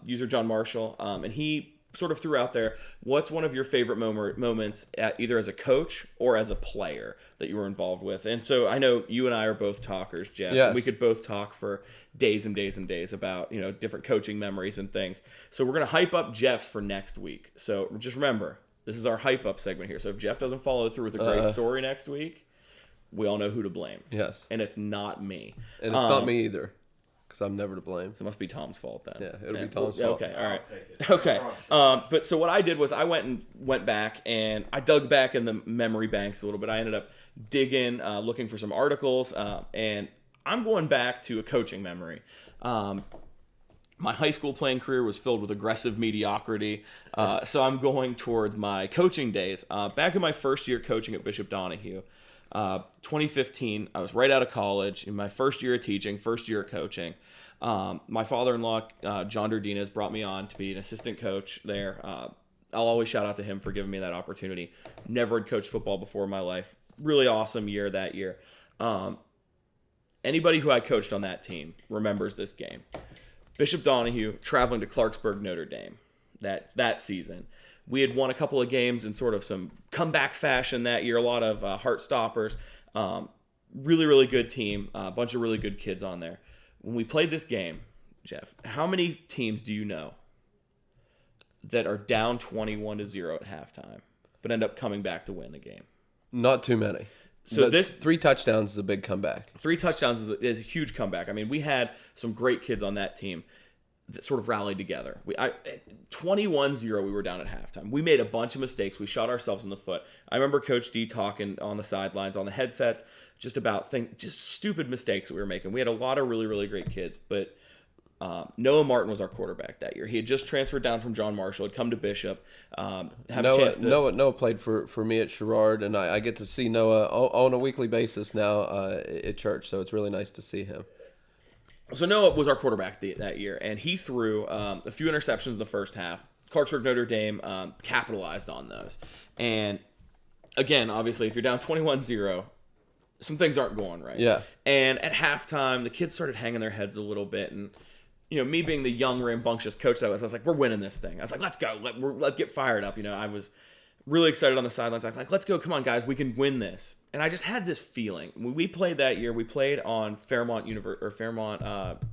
user John Marshall, and he sort of threw out there, what's one of your favorite moments either as a coach or as a player that you were involved with? And so I know you and I are both talkers, Jeff. Yes. And we could both talk for days and days and days about, different coaching memories and things. So we're going to hype up Jeff's for next week. So just remember, this is our hype up segment here. So if Jeff doesn't follow through with a great story next week, we all know who to blame. Yes. And it's not me. And it's not me either. Because I'm never to blame. So it must be Tom's fault then. Yeah, it'll be Tom's fault. Okay, all right. Okay. But so what I did was I went back and I dug back in the memory banks a little bit. I ended up digging, looking for some articles, and I'm going back to a coaching memory. My high school playing career was filled with aggressive mediocrity, so I'm going towards my coaching days. Back in my first year coaching at Bishop Donahue, 2015, I was right out of college, in my first year of teaching, first year of coaching. My father-in-law, John Durdinez, brought me on to be an assistant coach there. I'll always shout out to him for giving me that opportunity. Never had coached football before in my life. Really awesome year that year. Anybody who I coached on that team remembers this game. Bishop Donahue traveling to Clarksburg, Notre Dame that season. We had won a couple of games in sort of some comeback fashion that year, a lot of heart stoppers. Really, really good team, a bunch of really good kids on there. When we played this game, Jeff, how many teams do you know that are down 21-0 at halftime, but end up coming back to win the game? Not too many. So But this 3 touchdowns is a big comeback. 3 touchdowns is a huge comeback. I mean, we had some great kids on that team that sort of rallied together. 21-0, we were down at halftime. We made a bunch of mistakes. We shot ourselves in the foot. I remember Coach D talking on the sidelines, on the headsets, just about just stupid mistakes that we were making. We had a lot of really, really great kids, but Noah Martin was our quarterback that year. He had just transferred down from John Marshall, had come to Bishop. Noah played for me at Sherrard, and I get to see Noah on a weekly basis now at church, so it's really nice to see him. So Noah was our quarterback that year, and he threw a few interceptions in the first half. Clarksburg, Notre Dame capitalized on those. And again, obviously, if you're down 21-0, some things aren't going right. Yeah. And at halftime, the kids started hanging their heads a little bit, and me being the young, rambunctious coach that I was like, we're winning this thing. I was like, let's go. Let's get fired up. I was really excited on the sidelines. I was like, let's go. Come on, guys. We can win this. And I just had this feeling. When we played that year, we played on Fairmont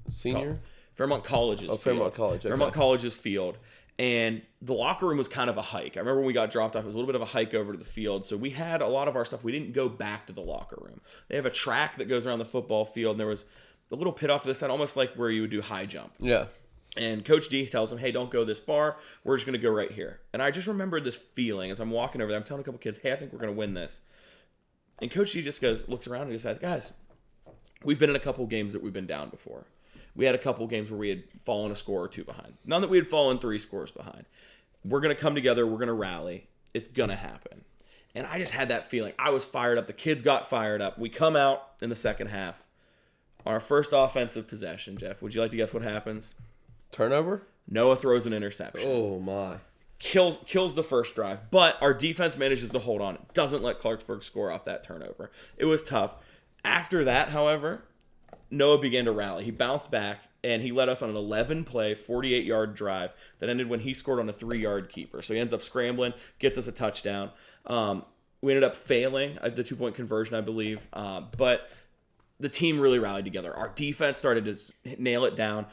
Senior? Fairmont College's field. Fairmont College. Okay. Fairmont College's field. And the locker room was kind of a hike. I remember when we got dropped off, it was a little bit of a hike over to the field. So we had a lot of our stuff. We didn't go back to the locker room. They have a track that goes around the football field, and there was a little pit off to the side, almost like where you would do high jump. Yeah. And Coach D tells him, hey, don't go this far. We're just going to go right here. And I just remembered this feeling as I'm walking over there. I'm telling a couple kids, hey, I think we're going to win this. And Coach D just looks around and he says, guys, we've been in a couple games that we've been down before. We had a couple games where we had fallen a score or 2 behind. None that we had fallen 3 scores behind. We're going to come together. We're going to rally. It's going to happen. And I just had that feeling. I was fired up. The kids got fired up. We come out in the second half. On our first offensive possession, Jeff, would you like to guess what happens? Turnover? Noah throws an interception. Oh, my. Kills the first drive. But our defense manages to hold on. It doesn't let Clarksburg score off that turnover. It was tough. After that, however, Noah began to rally. He bounced back, and he led us on an 11-play, 48-yard drive that ended when he scored on a 3-yard keeper. So he ends up scrambling, gets us a touchdown. We ended up failing at the 2-point conversion, I believe. But the team really rallied together. Our defense started to nail it down.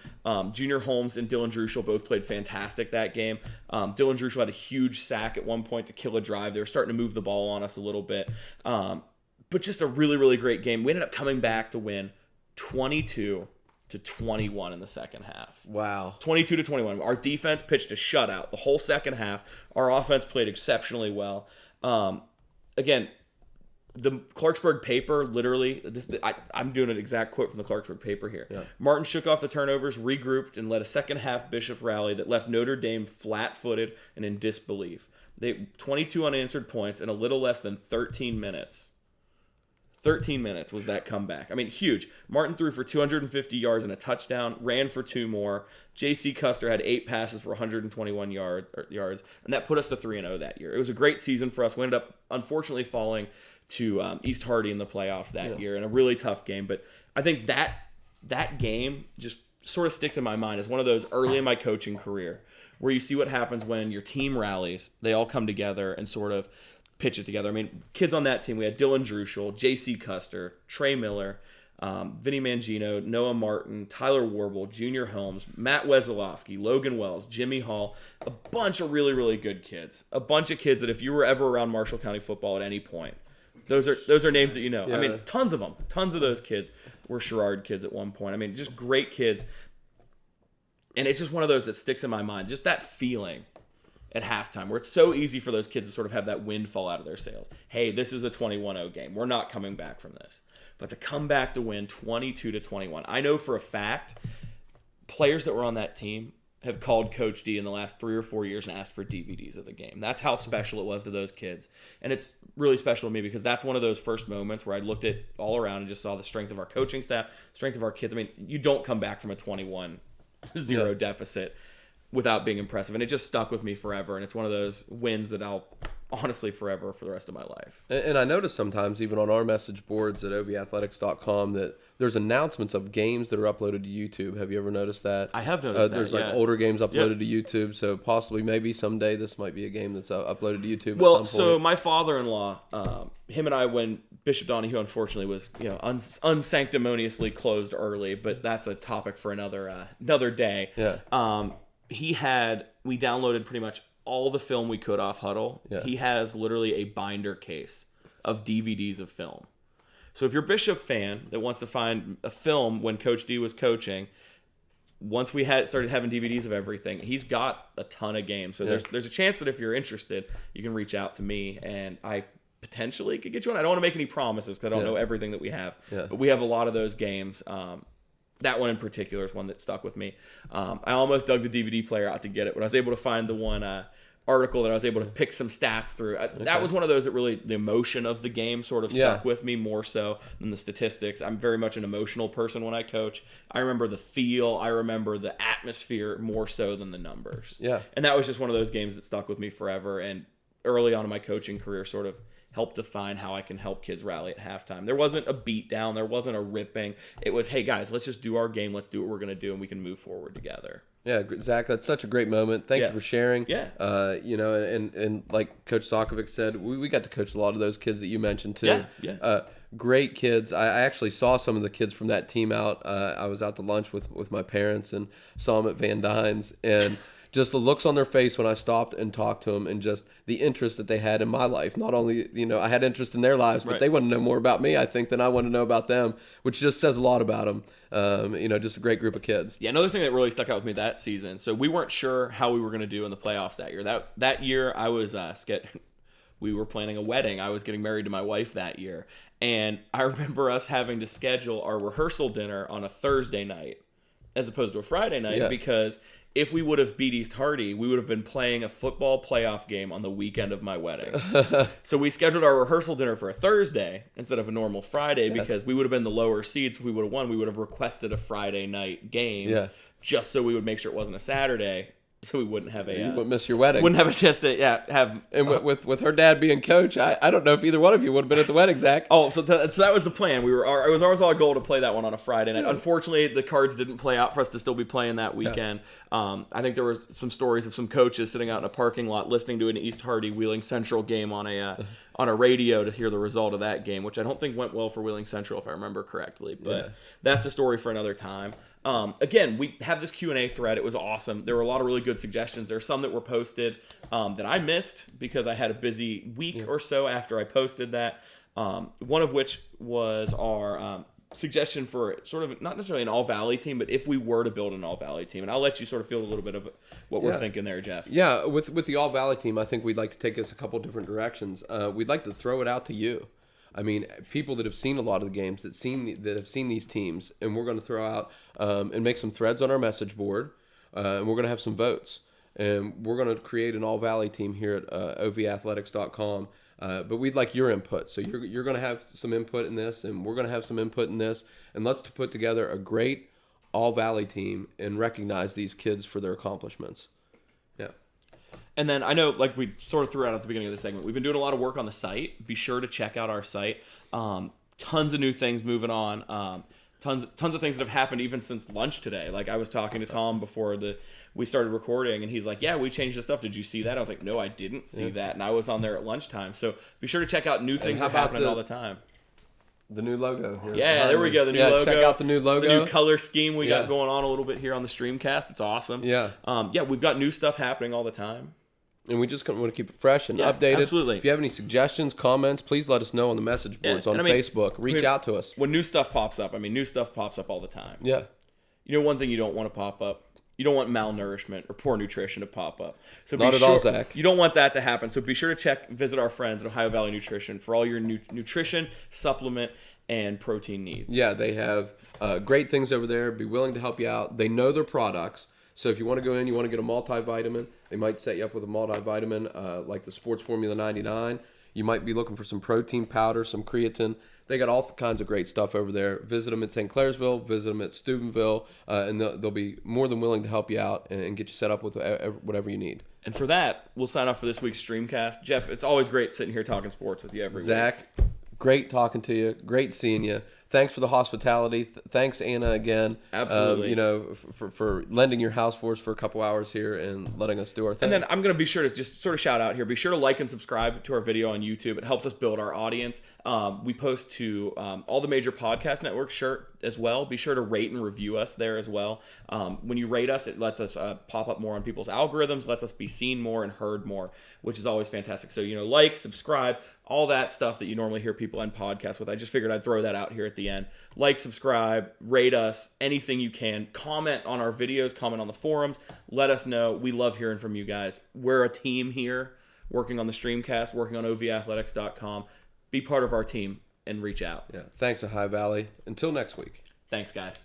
Junior Holmes and Dylan Druschel both played fantastic that game. Dylan Druschel had a huge sack at one point to kill a drive. They were starting to move the ball on us a little bit. But just a really, really great game. We ended up coming back to win 22-21 in the second half. Wow. 22-21. Our defense pitched a shutout the whole second half. Our offense played exceptionally well. Again, the Clarksburg paper, literally, I'm doing an exact quote from the Clarksburg paper here. Yeah. Martin shook off the turnovers, regrouped, and led a second-half Bishop rally that left Notre Dame flat-footed and in disbelief. They 22 unanswered points in a little less than 13 minutes. 13 minutes was that comeback. I mean, huge. Martin threw for 250 yards and a touchdown, ran for 2 more. J.C. Custer had 8 passes for 121 yards, and that put us to 3-0 that year. It was a great season for us. We ended up, unfortunately, falling to East Hardy in the playoffs that year in a really tough game. But I think that that game just sort of sticks in my mind as one of those early in my coaching career where you see what happens when your team rallies. They all come together and sort of pitch it together. I mean, kids on that team, we had Dylan Druschel, J.C. Custer, Trey Miller, Vinny Mangino, Noah Martin, Tyler Warble, Junior Holmes, Matt Wesolowski, Logan Wells, Jimmy Hall, a bunch of really, really good kids. A bunch of kids that if you were ever around Marshall County football at any point, those are names that you know. Yeah. I mean, tons of them. Tons of those kids were Sherrard kids at one point. I mean, just great kids. And it's just one of those that sticks in my mind. Just that feeling at halftime where it's so easy for those kids to sort of have that wind fall out of their sails. Hey, this is a 21-0 game. We're not coming back from this. But to come back to win 22-21. I know for a fact players that were on that team have called Coach D in the last 3 or 4 years and asked for DVDs of the game. That's how special it was to those kids. And it's really special to me because that's one of those first moments where I looked at all around and just saw the strength of our coaching staff, strength of our kids. I mean, you don't come back from a 21-0 deficit without being impressive. And it just stuck with me forever. And it's one of those wins that I'll honestly forever for the rest of my life. And I notice sometimes even on our message boards at ovathletics.com that there's announcements of games that are uploaded to YouTube. Have you ever noticed that? I have noticed that. There's like older games uploaded to YouTube, so possibly maybe someday this might be a game that's uploaded to YouTube. Well, at some point. So my father-in-law, him and I, when Bishop Donahue unfortunately was unsanctimoniously closed early, but that's a topic for another day. Yeah. We downloaded pretty much all the film we could off Huddle. Yeah. He has literally a binder case of DVDs of film. So if you're a Bishop fan that wants to find a film when Coach D was coaching, once we started having DVDs of everything, he's got a ton of games. So there's a chance that if you're interested, you can reach out to me and I potentially could get you on. I don't want to make any promises because I don't know everything that we have. Yeah. But we have a lot of those games. That one in particular is one that stuck with me. I almost dug the DVD player out to get it, but I was able to find the one article that I was able to pick some stats through. That was one of those that really, the emotion of the game sort of stuck with me more so than the statistics. I'm very much an emotional person when I coach. I remember the feel. I remember the atmosphere more so than the numbers. Yeah. And that was just one of those games that stuck with me forever. And early on in my coaching career sort of helped define how I can help kids rally at halftime. There wasn't a beat down. There wasn't a ripping. It was, hey, guys, let's just do our game. Let's do what we're going to do, and we can move forward together. Yeah, Zach, that's such a great moment. Thank you for sharing. Yeah. And like Coach Sokovic said, we got to coach a lot of those kids that you mentioned too. Yeah. Great kids. I actually saw some of the kids from that team out. I was out to lunch with my parents and saw them at Van Dyne's, and just the looks on their face when I stopped and talked to them, and just the interest that they had in my life. Not only, I had interest in their lives, but they want to know more about me, I think, than I want to know about them, which just says a lot about them. Just a great group of kids. Yeah, another thing that really stuck out with me that season. So we weren't sure how we were going to do in the playoffs that year. That year, I was we were planning a wedding. I was getting married to my wife that year. And I remember us having to schedule our rehearsal dinner on a Thursday night as opposed to a Friday night because if we would have beat East Hardy, we would have been playing a football playoff game on the weekend of my wedding. So we scheduled our rehearsal dinner for a Thursday instead of a normal Friday because we would have been the lower seeds. If we would have won, we would have requested a Friday night game just so we would make sure it wasn't a Saturday. So we wouldn't have you wouldn't miss your wedding. Wouldn't have a chance to have. And with her dad being coach, I don't know if either one of you would have been at the wedding, Zach. Oh, so that was the plan. It was always our goal to play that one on a Friday night. Unfortunately, the cards didn't play out for us to still be playing that weekend. I think there was some stories of some coaches sitting out in a parking lot listening to an East Hardy Wheeling Central game on a radio to hear the result of that game, which I don't think went well for Wheeling Central if I remember correctly. But that's a story for another time. Again, we have this Q&A thread. It was awesome. There were a lot of really good suggestions. There are some that were posted that I missed because I had a busy week or so after I posted that. One of which was our suggestion for sort of not necessarily an all-Valley team, but if we were to build an all-Valley team. And I'll let you sort of feel a little bit of what we're thinking there, Jeff. Yeah, with the all-Valley team, I think we'd like to take this a couple different directions. We'd like to throw it out to you. I mean, people that have seen a lot of the games, that have seen these teams, and we're going to throw out and make some threads on our message board, and we're going to have some votes. And we're going to create an all-Valley team here at ovathletics.com. But we'd like your input. So you're going to have some input in this, and we're going to have some input in this. And let's put together a great all-Valley team and recognize these kids for their accomplishments. Yeah. And then I know, like we sort of threw out at the beginning of the segment, we've been doing a lot of work on the site. Be sure to check out our site. Tons of new things moving on. tons of things that have happened even since lunch today. Like I was talking to Tom before we started recording, and he's like, yeah, we changed the stuff. Did you see that? I was like, no, I didn't see that. And I was on there at lunchtime. So be sure to check out new things that are happening all the time. The new logo. Here yeah, there we go. The new logo. Check out the new logo. The new color scheme we got going on a little bit here on the Streamcast. It's awesome. Yeah. We've got new stuff happening all the time. And we just want to keep it fresh and updated. Absolutely. If you have any suggestions, comments, please let us know on the message boards on Facebook. Reach out to us. When new stuff pops up, new stuff pops up all the time. Yeah. You know, one thing you don't want to pop up? You don't want malnourishment or poor nutrition to pop up. So Not at all, Zach. You don't want that to happen. So be sure to visit our friends at Ohio Valley Nutrition for all your nutrition, supplement, and protein needs. Yeah, they have great things over there. Be willing to help you out. They know their products. So if you want to go in, you want to get a multivitamin, they might set you up with a multivitamin like the Sports Formula 99. You might be looking for some protein powder, some creatine. They got all kinds of great stuff over there. Visit them at St. Clairsville, visit them at Steubenville, and they'll be more than willing to help you out and get you set up with whatever you need. And for that, we'll sign off for this week's Streamcast. Jeff, it's always great sitting here talking sports with you every week. Zach, great talking to you. Great seeing you. Thanks for the hospitality. Thanks, Anna, again. Absolutely. For lending your house for us for a couple hours here and letting us do our thing. And then I'm going to be sure to just sort of shout out here. Be sure to like and subscribe to our video on YouTube. It helps us build our audience. We post to all the major podcast networks as well. Be sure to rate and review us there as well. When you rate us, it lets us pop up more on people's algorithms, lets us be seen more and heard more, which is always fantastic. So, like, subscribe, all that stuff that you normally hear people end podcasts with. I just figured I'd throw that out here at the end. Like, subscribe, rate us, anything you can. Comment on our videos, comment on the forums. Let us know. We love hearing from you guys. We're a team here working on the Streamcast, working on OVathletics.com. Be part of our team and reach out. Yeah. Thanks, Ohio Valley. Until next week. Thanks, guys.